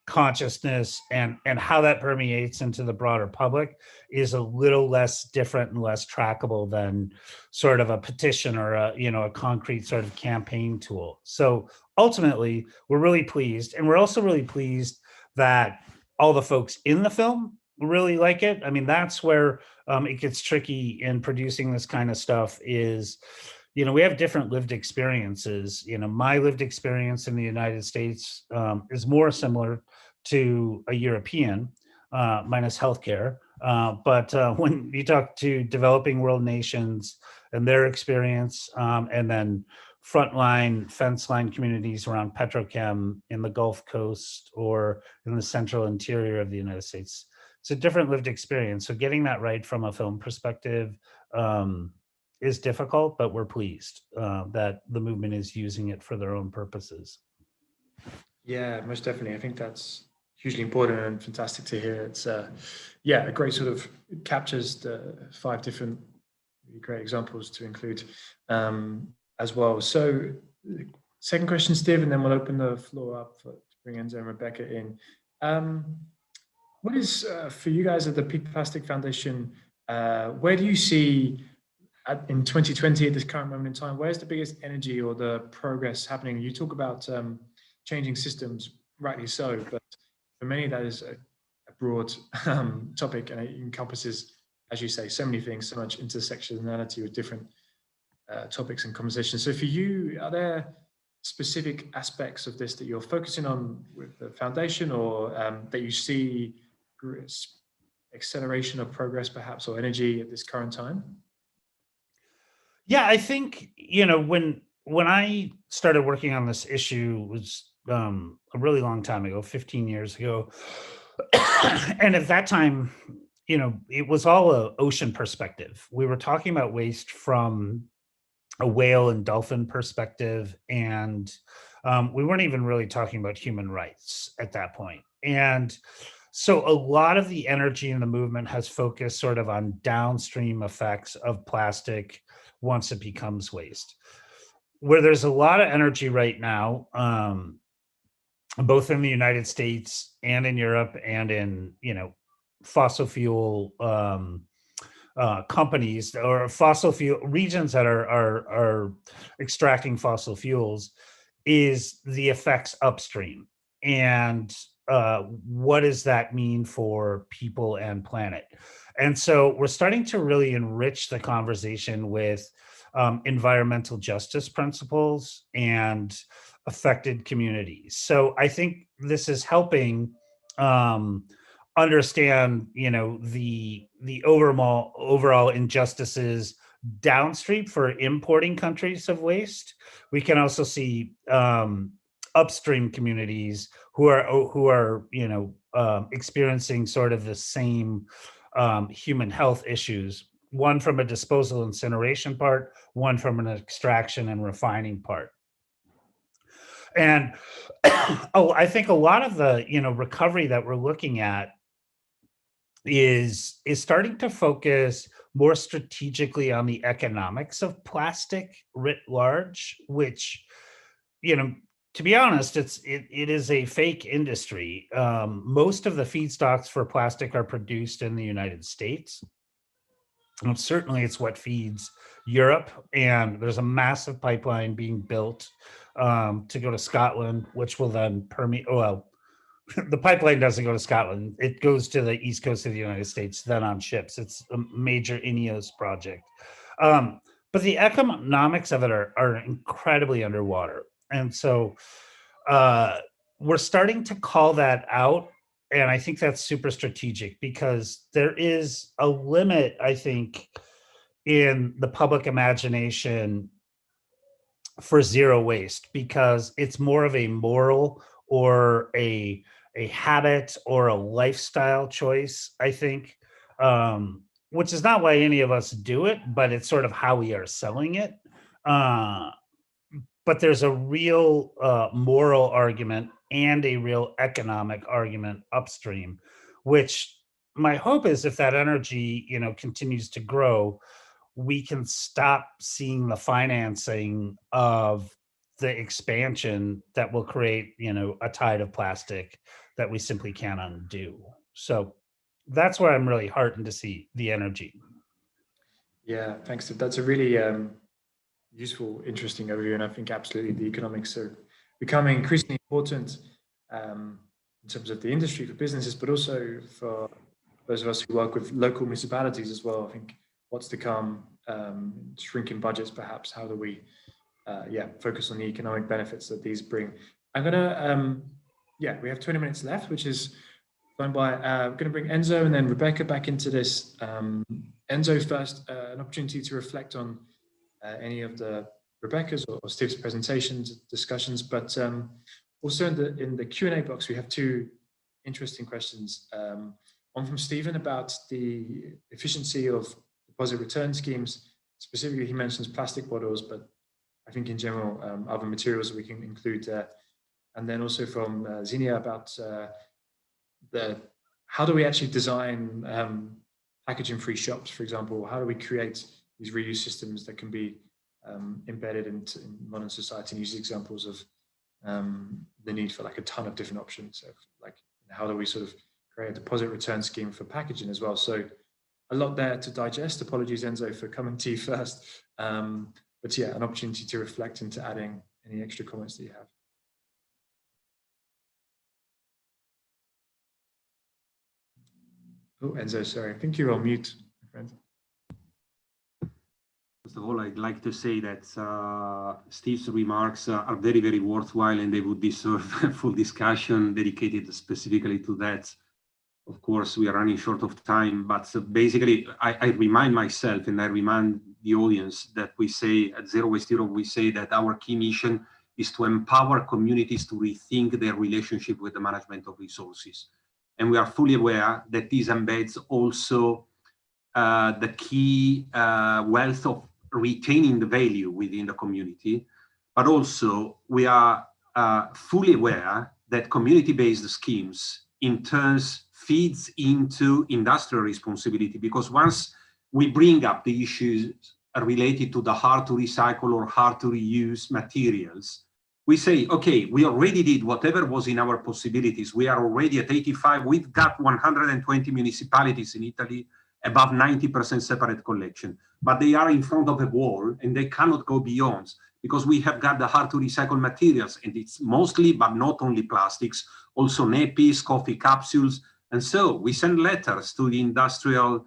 consciousness, and how that permeates into the broader public is a little less different and less trackable than sort of a petition or a concrete sort of campaign tool. So ultimately, we're really pleased, and we're also really pleased that all the folks in the film really like it. I mean, that's where it gets tricky in producing this kind of stuff is, we have different lived experiences. My lived experience in the United States is more similar to a European, minus healthcare. But when you talk to developing world nations and their experience, and then frontline fence line communities around petrochem in the Gulf Coast or in the central interior of the United States, it's a different lived experience. So getting that right from a film perspective is difficult, but we're pleased that the movement is using it for their own purposes. Yeah, most definitely. I think that's hugely important and fantastic to hear. It's yeah, a great sort of, it captures the 5 different really great examples to include as well. So second question, Steve, and then we'll open the floor up to bring Enzo and Rebecca in. What is, for you guys at the Peak Plastic Foundation, where do you see in 2020 at this current moment in time, where's the biggest energy or the progress happening? You talk about changing systems, rightly so, but for many that is a broad topic, and it encompasses, as you say, so many things, so much intersectionality with different topics and conversations. So for you, are there specific aspects of this that you're focusing on with the foundation, or that you see acceleration of progress perhaps, or energy at this current time? Yeah, I think, you know, when I started working on this issue was a really long time ago, 15 years ago. And at that time, you know, it was all an ocean perspective. We were talking about waste from a whale and dolphin perspective, and we weren't even really talking about human rights at that point. And so a lot of the energy in the movement has focused sort of on downstream effects of plastic once it becomes waste. Where there's a lot of energy right now, both in the United States and in Europe and in, you know, fossil fuel companies or fossil fuel regions that are extracting fossil fuels, is the effects upstream. And what does that mean for people and planet? And so we're starting to really enrich the conversation with environmental justice principles and affected communities. So I think this is helping understand, you know, the overall injustices downstream for importing countries of waste. We can also see upstream communities who are you know experiencing sort of the same human health issues, one from a disposal incineration part, one from an extraction and refining part. And I think a lot of the, you know, recovery that we're looking at is starting to focus more strategically on the economics of plastic writ large, which, you know, to be honest, it is a fake industry. Most of the feedstocks for plastic are produced in the United States. And certainly it's what feeds Europe, and there's a massive pipeline being built to go to Scotland, which will then permeate, well, the pipeline doesn't go to Scotland. It goes to the east coast of the United States, then on ships. It's a major INEOS project. But the economics of it are incredibly underwater. And so we're starting to call that out. And I think that's super strategic, because there is a limit, I think, in the public imagination for zero waste, because it's more of a moral or a habit or a lifestyle choice, I think, which is not why any of us do it, but it's sort of how we are selling it. But there's a real moral argument and a real economic argument upstream, which my hope is, if that energy, you know, continues to grow, we can stop seeing the financing of the expansion that will create, you know, a tide of plastic that we simply can't undo. So that's where I'm really heartened to see the energy. Yeah, thanks. That's a really useful, interesting overview, and I think absolutely the economics are becoming increasingly important in terms of the industry for businesses, but also for those of us who work with local municipalities as well. I think what's to come, shrinking budgets perhaps, how do we focus on the economic benefits that these bring. I'm gonna, we have 20 minutes left, which is Going by. We're going to bring Enzo and then Rebecca back into this. Enzo first, an opportunity to reflect on any of the Rebecca's or Steve's presentations, discussions, but also in the Q&A box, we have two interesting questions. One from Stephen about the efficiency of deposit return schemes. Specifically, he mentions plastic bottles, but I think in general, other materials that we can include there. And then also from Zinnia about how do we actually design packaging-free shops, for example? How do we create these reuse systems that can be embedded in modern society, and use examples of the need for like a ton of different options. So like, how do we sort of create a deposit return scheme for packaging as well? So a lot there to digest. Apologies, Enzo, for coming to you first. But yeah, an opportunity to reflect into adding any extra comments that you have. Oh, Enzo, sorry, I think you're on mute, my friend. First of all, I'd like to say that Steve's remarks are very, very worthwhile, and they would deserve a full discussion dedicated specifically to that. Of course, we are running short of time, but basically, I remind myself and I remind the audience that we say at Zero Waste Europe, we say that our key mission is to empower communities to rethink their relationship with the management of resources. And we are fully aware that this embeds also the key wealth of retaining the value within the community, but also we are fully aware that community-based schemes in turn feeds into industrial responsibility, because once we bring up the issues related to the hard to recycle or hard to reuse materials, we say, okay, we already did whatever was in our possibilities. We are already at 85. We've got 120 municipalities in Italy above 90% separate collection, but they are in front of a wall and they cannot go beyond, because we have got the hard to recycle materials, and it's mostly, but not only plastics, also nappies, coffee capsules. And so we send letters to the industrial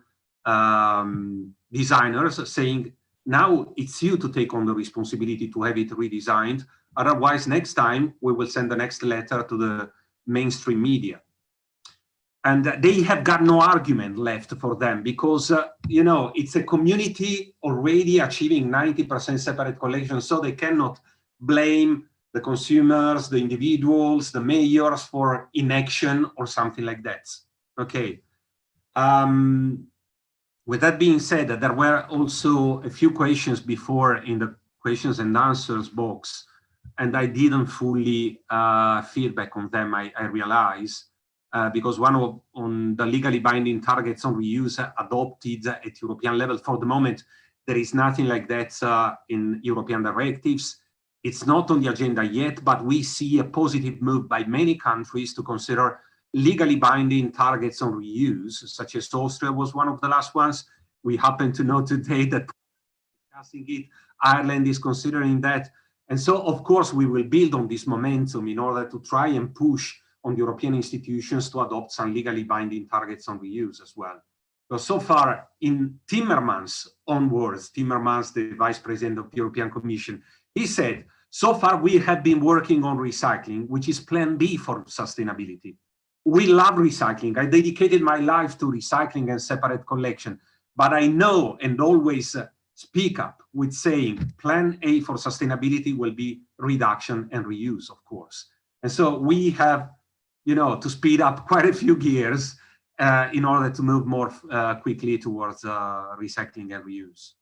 designers saying, now it's you to take on the responsibility to have it redesigned. Otherwise, next time we will send the next letter to the mainstream media. And they have got no argument left for them, because, you know, it's a community already achieving 90% separate collection, so they cannot blame the consumers, the individuals, the mayors for inaction or something like that. Okay. With that being said, there were also a few questions before in the questions and answers box, and I didn't fully feedback on them, I realize. Because one on the legally binding targets on reuse adopted at European level. For the moment, there is nothing like that in European directives. It's not on the agenda yet, but we see a positive move by many countries to consider legally binding targets on reuse, such as Austria was one of the last ones. We happen to know today that discussing it, Ireland is considering that. And so, of course, we will build on this momentum in order to try and push on European institutions to adopt some legally binding targets on reuse as well. So far, in Timmermans onwards, Timmermans, the Vice President of the European Commission, he said, so far we have been working on recycling, which is plan B for sustainability. We love recycling. I dedicated my life to recycling and separate collection, but I know and always speak up with saying plan A for sustainability will be reduction and reuse, of course. And so we have, you know, to speed up quite a few gears in order to move more quickly towards recycling and reuse.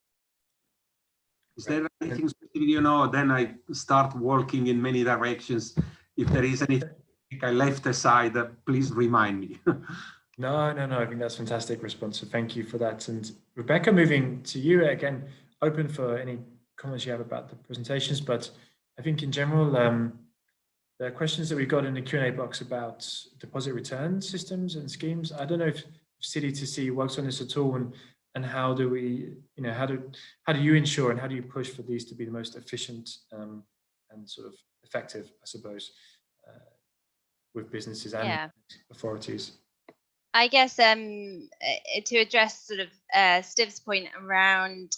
Is there anything specific, you know, then I start working in many directions. If there is anything I left aside, please remind me. No, I think that's a fantastic response. So thank you for that. And Rebecca, moving to you again, open for any comments you have about the presentations, but I think in general, the questions that we got in the Q&A box about deposit return systems and schemes, I don't know if City2C works on this at all, and how do we, you know, how do you ensure and how do you push for these to be the most efficient and sort of effective, I suppose, with businesses and authorities? I guess to address sort of Steve's point around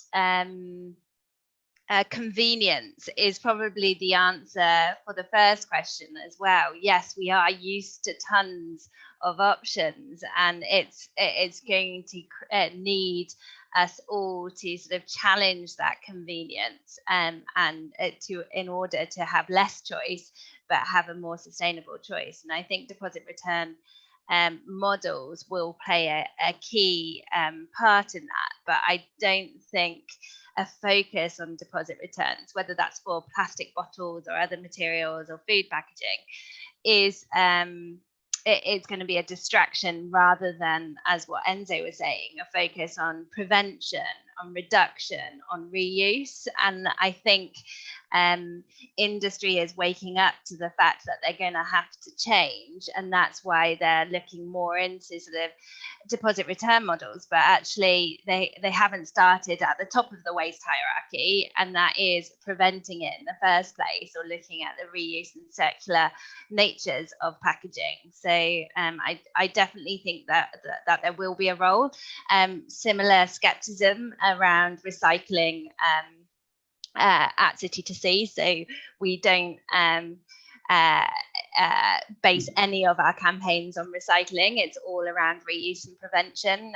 convenience is probably the answer for the first question as well. Yes, we are used to tons of options, and it's going to need us all to sort of challenge that convenience in order to have less choice but have a more sustainable choice. And I think deposit return models will play a key part in that, but I don't think a focus on deposit returns, whether that's for plastic bottles or other materials or food packaging, is it's going to be a distraction rather than, as what Enzo was saying, a focus on prevention, on reduction, on reuse. And I think industry is waking up to the fact that they're going to have to change, and that's why they're looking more into sort of deposit return models. But actually they haven't started at the top of the waste hierarchy, and that is preventing it in the first place, or looking at the reuse and circular natures of packaging. So I definitely think that there will be a role. Similar skepticism around recycling at City to Sea. So we don't base any of our campaigns on recycling. It's all around reuse and prevention.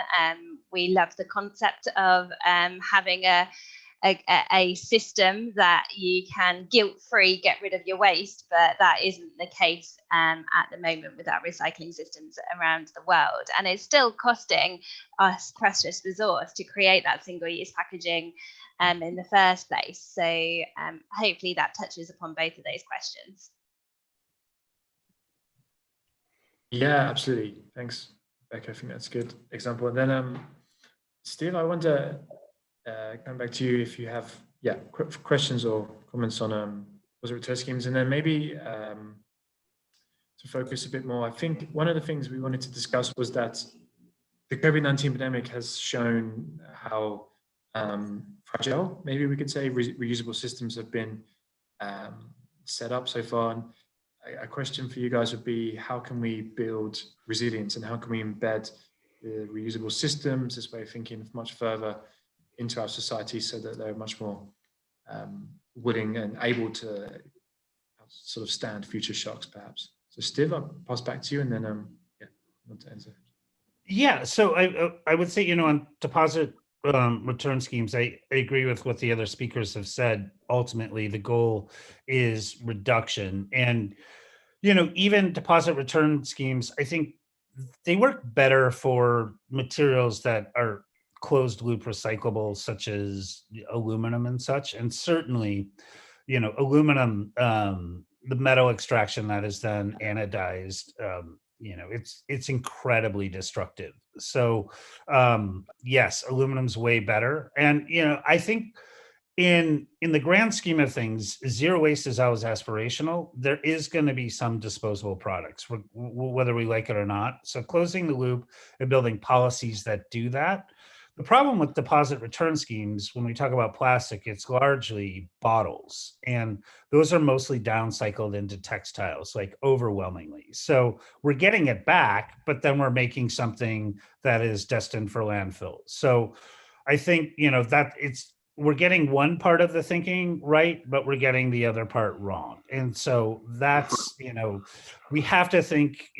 We love the concept of having a system that you can guilt-free get rid of your waste, but that isn't the case at the moment with our recycling systems around the world. And it's still costing us precious resource to create that single-use packaging in the first place. So hopefully that touches upon both of those questions. Yeah, absolutely. Thanks, Rebecca. I think that's a good example. And then, Steve, I want to come back to you if you have questions or comments on deposit return schemes, and then maybe to focus a bit more. I think one of the things we wanted to discuss was that the COVID-19 pandemic has shown how fragile, maybe we could say, reusable systems have been set up so far. And a question for you guys would be, how can we build resilience, and how can we embed the reusable systems, this way of thinking, much further into our society, so that they're much more willing and able to sort of stand future shocks, perhaps. So Steve, I'll pass back to you, and then on to Enzo. Yeah, so I would say, on deposit return schemes, I agree with what the other speakers have said. Ultimately, the goal is reduction. And, even deposit return schemes, I think they work better for materials that are closed loop recyclable, such as aluminum and such. And certainly, aluminum, the metal extraction that is then anodized, it's incredibly destructive. So yes, aluminum's way better. And, I think in the grand scheme of things, zero waste is always aspirational. There is going to be some disposable products, whether we like it or not. So closing the loop and building policies that do that. The problem with deposit return schemes, when we talk about plastic, it's largely bottles, and those are mostly downcycled into textiles, like overwhelmingly. So we're getting it back, but then we're making something that is destined for landfill. So I think, that we're getting one part of the thinking right, but we're getting the other part wrong. And so that's, we have to think,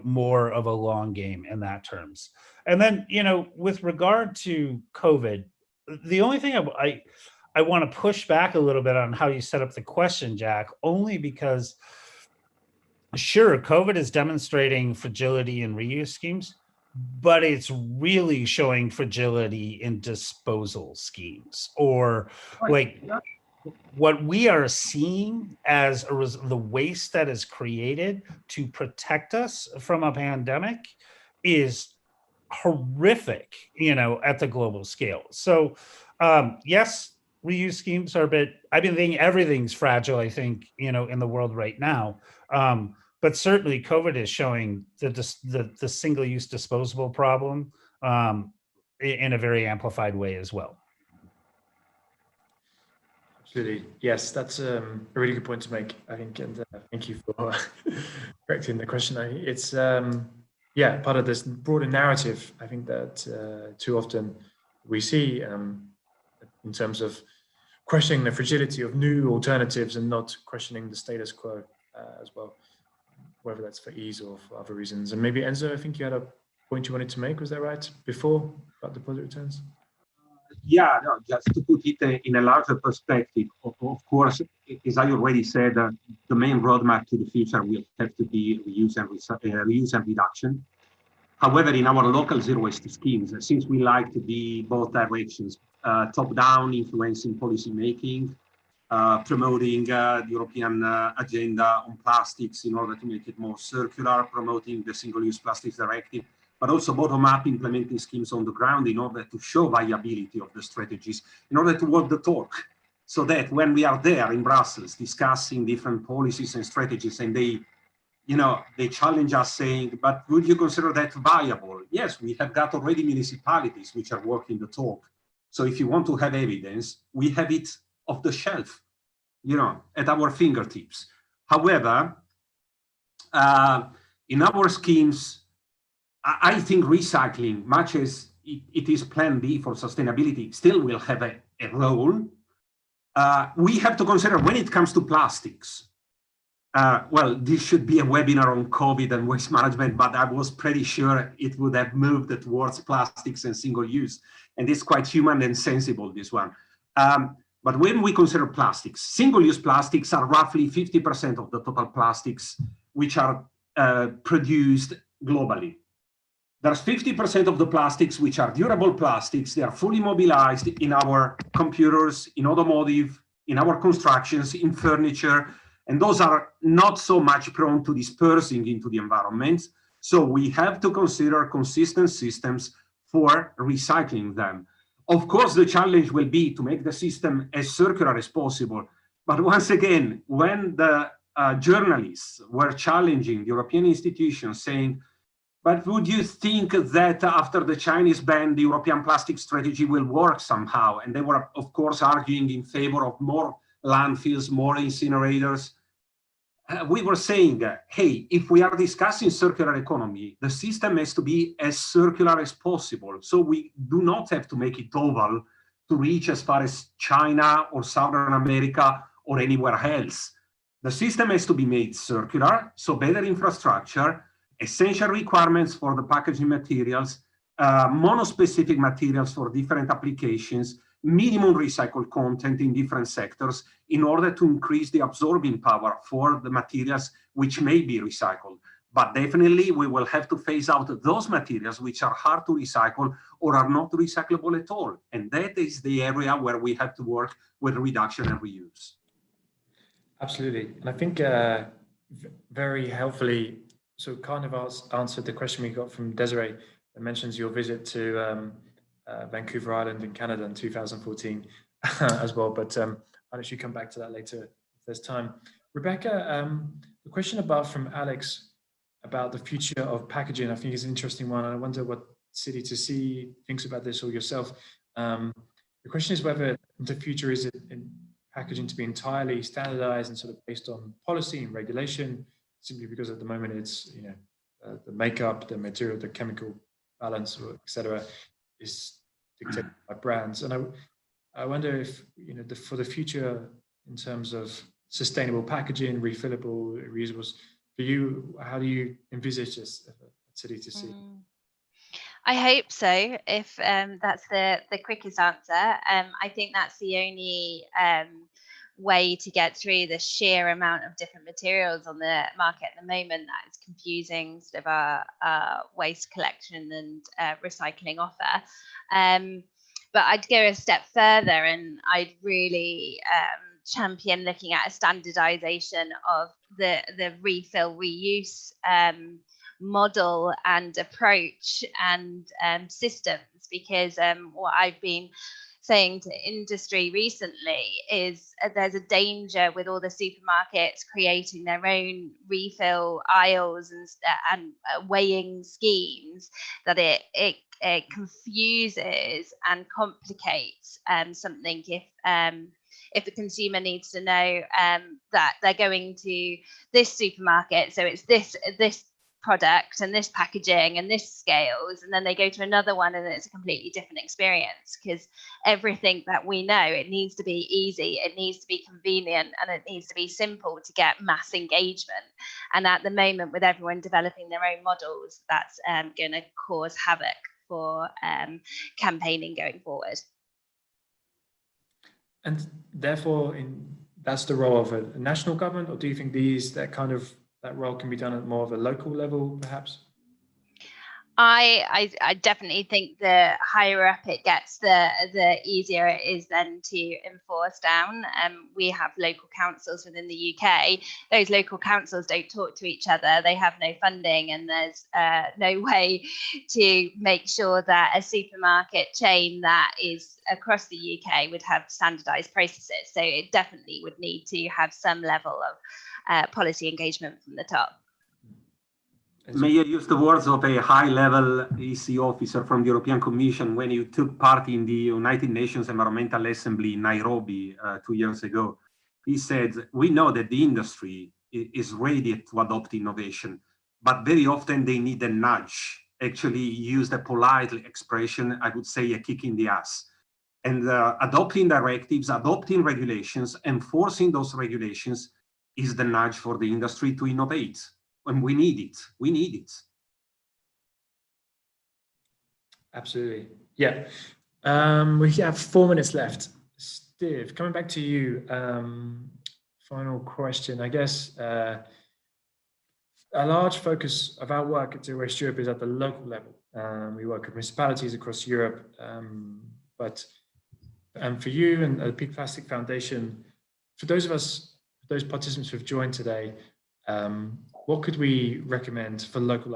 more of a long game in that terms. And then, with regard to COVID, the only thing I want to push back a little bit on how you set up the question, Jack, only because, sure, COVID is demonstrating fragility in reuse schemes, but it's really showing fragility in disposal schemes, or like what we are seeing as the waste that is created to protect us from a pandemic is horrific, at the global scale. So yes, reuse schemes are a bit, I've been thinking everything's fragile, I think, in the world right now. But certainly COVID is showing the single-use disposable problem in a very amplified way as well. Absolutely. Yes, that's a really good point to make, I think, and thank you for correcting the question. It's part of this broader narrative, I think, that too often we see in terms of questioning the fragility of new alternatives and not questioning the status quo as well, whether that's for ease or for other reasons. And maybe Enzo, I think you had a point you wanted to make, was that right, before, about deposit returns? Yeah, no, just to put it in a larger perspective, of course, as I already said, the main roadmap to the future will have to be reuse and reduction. However, in our local zero waste schemes, since we like to be both directions, top-down, influencing policy making, promoting the European agenda on plastics in order to make it more circular, promoting the Single-Use Plastics Directive, but also bottom-up implementing schemes on the ground in order to show viability of the strategies, in order to walk the talk, so that when we are there in Brussels discussing different policies and strategies, and they challenge us saying, but would you consider that viable? Yes, we have got already municipalities which are walking the talk. So if you want to have evidence, we have it off the shelf, at our fingertips. However, in our schemes, I think recycling, much as it is plan B for sustainability, still will have a role. We have to consider when it comes to plastics. Well, this should be a webinar on COVID and waste management, but I was pretty sure it would have moved towards plastics and single use. And it's quite human and sensible, this one. But when we consider plastics, single-use plastics are roughly 50% of the total plastics which are produced globally. There's 50% of the plastics which are durable plastics. They are fully mobilized in our computers, in automotive, in our constructions, in furniture, and those are not so much prone to dispersing into the environment. So we have to consider consistent systems for recycling them. Of course, the challenge will be to make the system as circular as possible. But once again, when the journalists were challenging the European institutions saying, but would you think that after the Chinese ban, the European plastic strategy will work somehow? And they were, of course, arguing in favor of more landfills, more incinerators. We were saying, hey, if we are discussing circular economy, the system has to be as circular as possible. So we do not have to make it oval to reach as far as China or Southern America or anywhere else. The system has to be made circular, so better infrastructure, essential requirements for the packaging materials, monospecific materials for different applications, minimum recycled content in different sectors in order to increase the absorbing power for the materials which may be recycled. But definitely we will have to phase out those materials which are hard to recycle or are not recyclable at all. And that is the area where we have to work with reduction and reuse. Absolutely. And I think very helpfully, so kind of answered the question we got from Desiree that mentions your visit to Vancouver Island in Canada in 2014 as well, but I'll actually come back to that later if there's time. Rebecca, the question from Alex about the future of packaging, I think is an interesting one. I wonder what City to See thinks about this or yourself. The question is whether the future is in packaging to be entirely standardized and sort of based on policy and regulation, simply because at the moment it's, the makeup, the material, the chemical balance, etc., is dictated by brands. And I wonder if, for the future in terms of sustainable packaging, refillable, reusables, for you, how do you envisage this at City to See? I hope so, if that's the quickest answer. I think that's the only way to get through the sheer amount of different materials on the market at the moment that is confusing sort of our waste collection and recycling offer. But I'd go a step further and I'd really champion looking at a standardization of the refill reuse model and approach and systems, because what I've been saying to industry recently is there's a danger with all the supermarkets creating their own refill aisles and weighing schemes that it confuses and complicates something if the consumer needs to know that they're going to this supermarket, so it's this product and this packaging and this scales, and then they go to another one and it's a completely different experience, because everything that we know, it needs to be easy, it needs to be convenient, and it needs to be simple to get mass engagement. And at the moment, with everyone developing their own models, that's going to cause havoc for campaigning going forward. And therefore, that's the role of a national government, or do you think that role can be done at more of a local level, perhaps? I definitely think the higher up it gets, the easier it is then to enforce down. We have local councils within the UK. Those local councils don't talk to each other. They have no funding, and there's no way to make sure that a supermarket chain that is across the UK would have standardized processes. So it definitely would need to have some level of policy engagement from the top. May I use the words of a high-level EC officer from the European Commission when you took part in the United Nations Environmental Assembly in Nairobi 2 years ago. He said, we know that the industry is ready to adopt innovation, but very often they need a nudge. Actually, used a polite expression, I would say a kick in the ass. And adopting directives, adopting regulations, enforcing those regulations is the nudge for the industry to innovate. And we need it. We need it. Absolutely. Yeah. We have 4 minutes left. Steve, coming back to you. Final question. I guess a large focus of our work at Zero Waste Europe is at the local level. We work with municipalities across Europe, but for you and the Peak Plastic Foundation, for those participants who have joined today, what could we recommend for local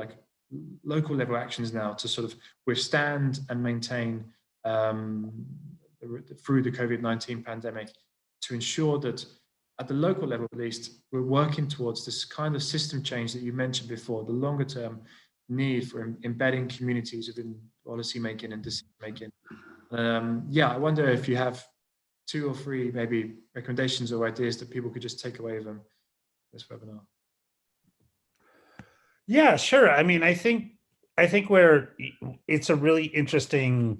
level actions now to sort of withstand and maintain through the COVID-19 pandemic, to ensure that at the local level, at least, we're working towards this kind of system change that you mentioned before, the longer term need for embedding communities within policy making and decision making. Yeah, I wonder if you have 2 or 3 maybe recommendations or ideas that people could just take away from this webinar. Yeah, sure. I mean, I think it's a really interesting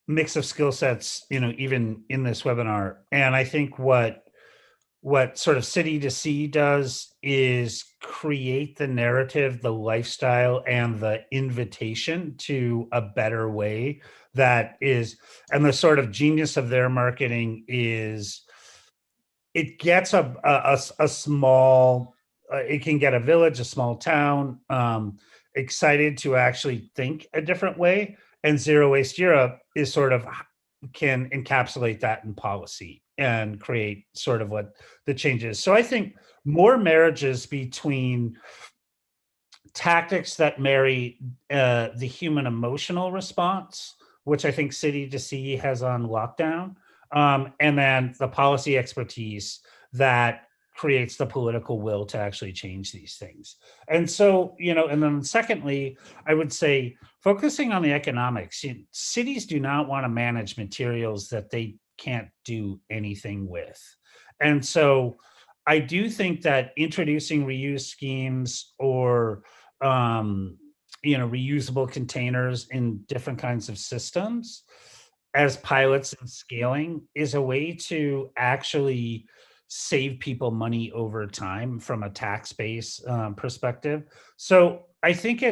mix of skill sets, even in this webinar. And I think what sort of City to Sea does is create the narrative, the lifestyle, and the invitation to a better way that is, and the sort of genius of their marketing is it gets a small, it can get a village, a small town, excited to actually think a different way. And Zero Waste Europe is sort of can encapsulate that in policy and create sort of what the change is. So I think more marriages between tactics that marry the human emotional response, which I think City to Sea has on lockdown, and then the policy expertise that creates the political will to actually change these things. And so, and then secondly, I would say focusing on the economics. Cities do not want to manage materials that they can't do anything with. And so I do think that introducing reuse schemes or, reusable containers in different kinds of systems as pilots and scaling is a way to actually save people money over time from a tax base perspective. So I think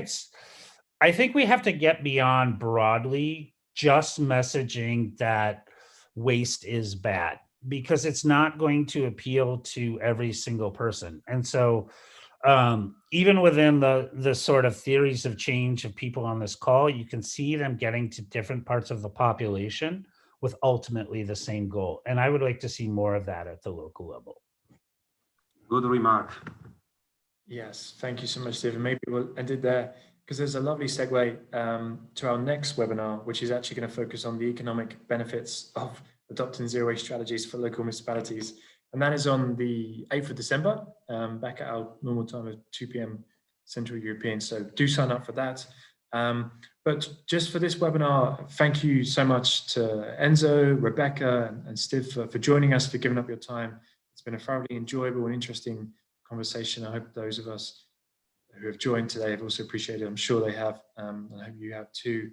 we have to get beyond broadly just messaging that waste is bad, because it's not going to appeal to every single person. And so even within the sort of theories of change of people on this call, you can see them getting to different parts of the population with ultimately the same goal. And I would like to see more of that at the local level. Good remark. Yes, thank you so much, Stephen. Maybe we'll end it there, because there's a lovely segue to our next webinar, which is actually going to focus on the economic benefits of adopting zero waste strategies for local municipalities. And that is on the 8th of December, back at our normal time of 2 p.m. Central European. So do sign up for that. But just for this webinar, thank you so much to Enzo, Rebecca, and Steve for joining us, for giving up your time. It's been a thoroughly enjoyable and interesting conversation. I hope those of us who have joined today have also appreciated it. I'm sure they have, and I hope you have too.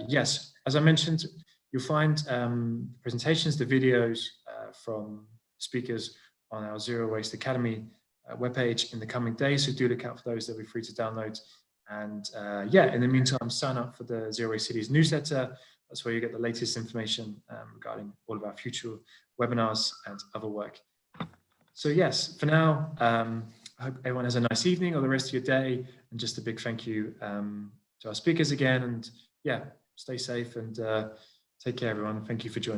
Yes, as I mentioned, you'll find presentations, the videos from speakers on our Zero Waste Academy webpage in the coming days, so do look out for those. They'll be free to download. And yeah, in the meantime, sign up for the Zero Waste Cities newsletter. That's where you get the latest information regarding all of our future webinars and other work. So yes, for now, I hope everyone has a nice evening or the rest of your day, and just a big thank you to our speakers again. And yeah, stay safe and take care, everyone. Thank you for joining.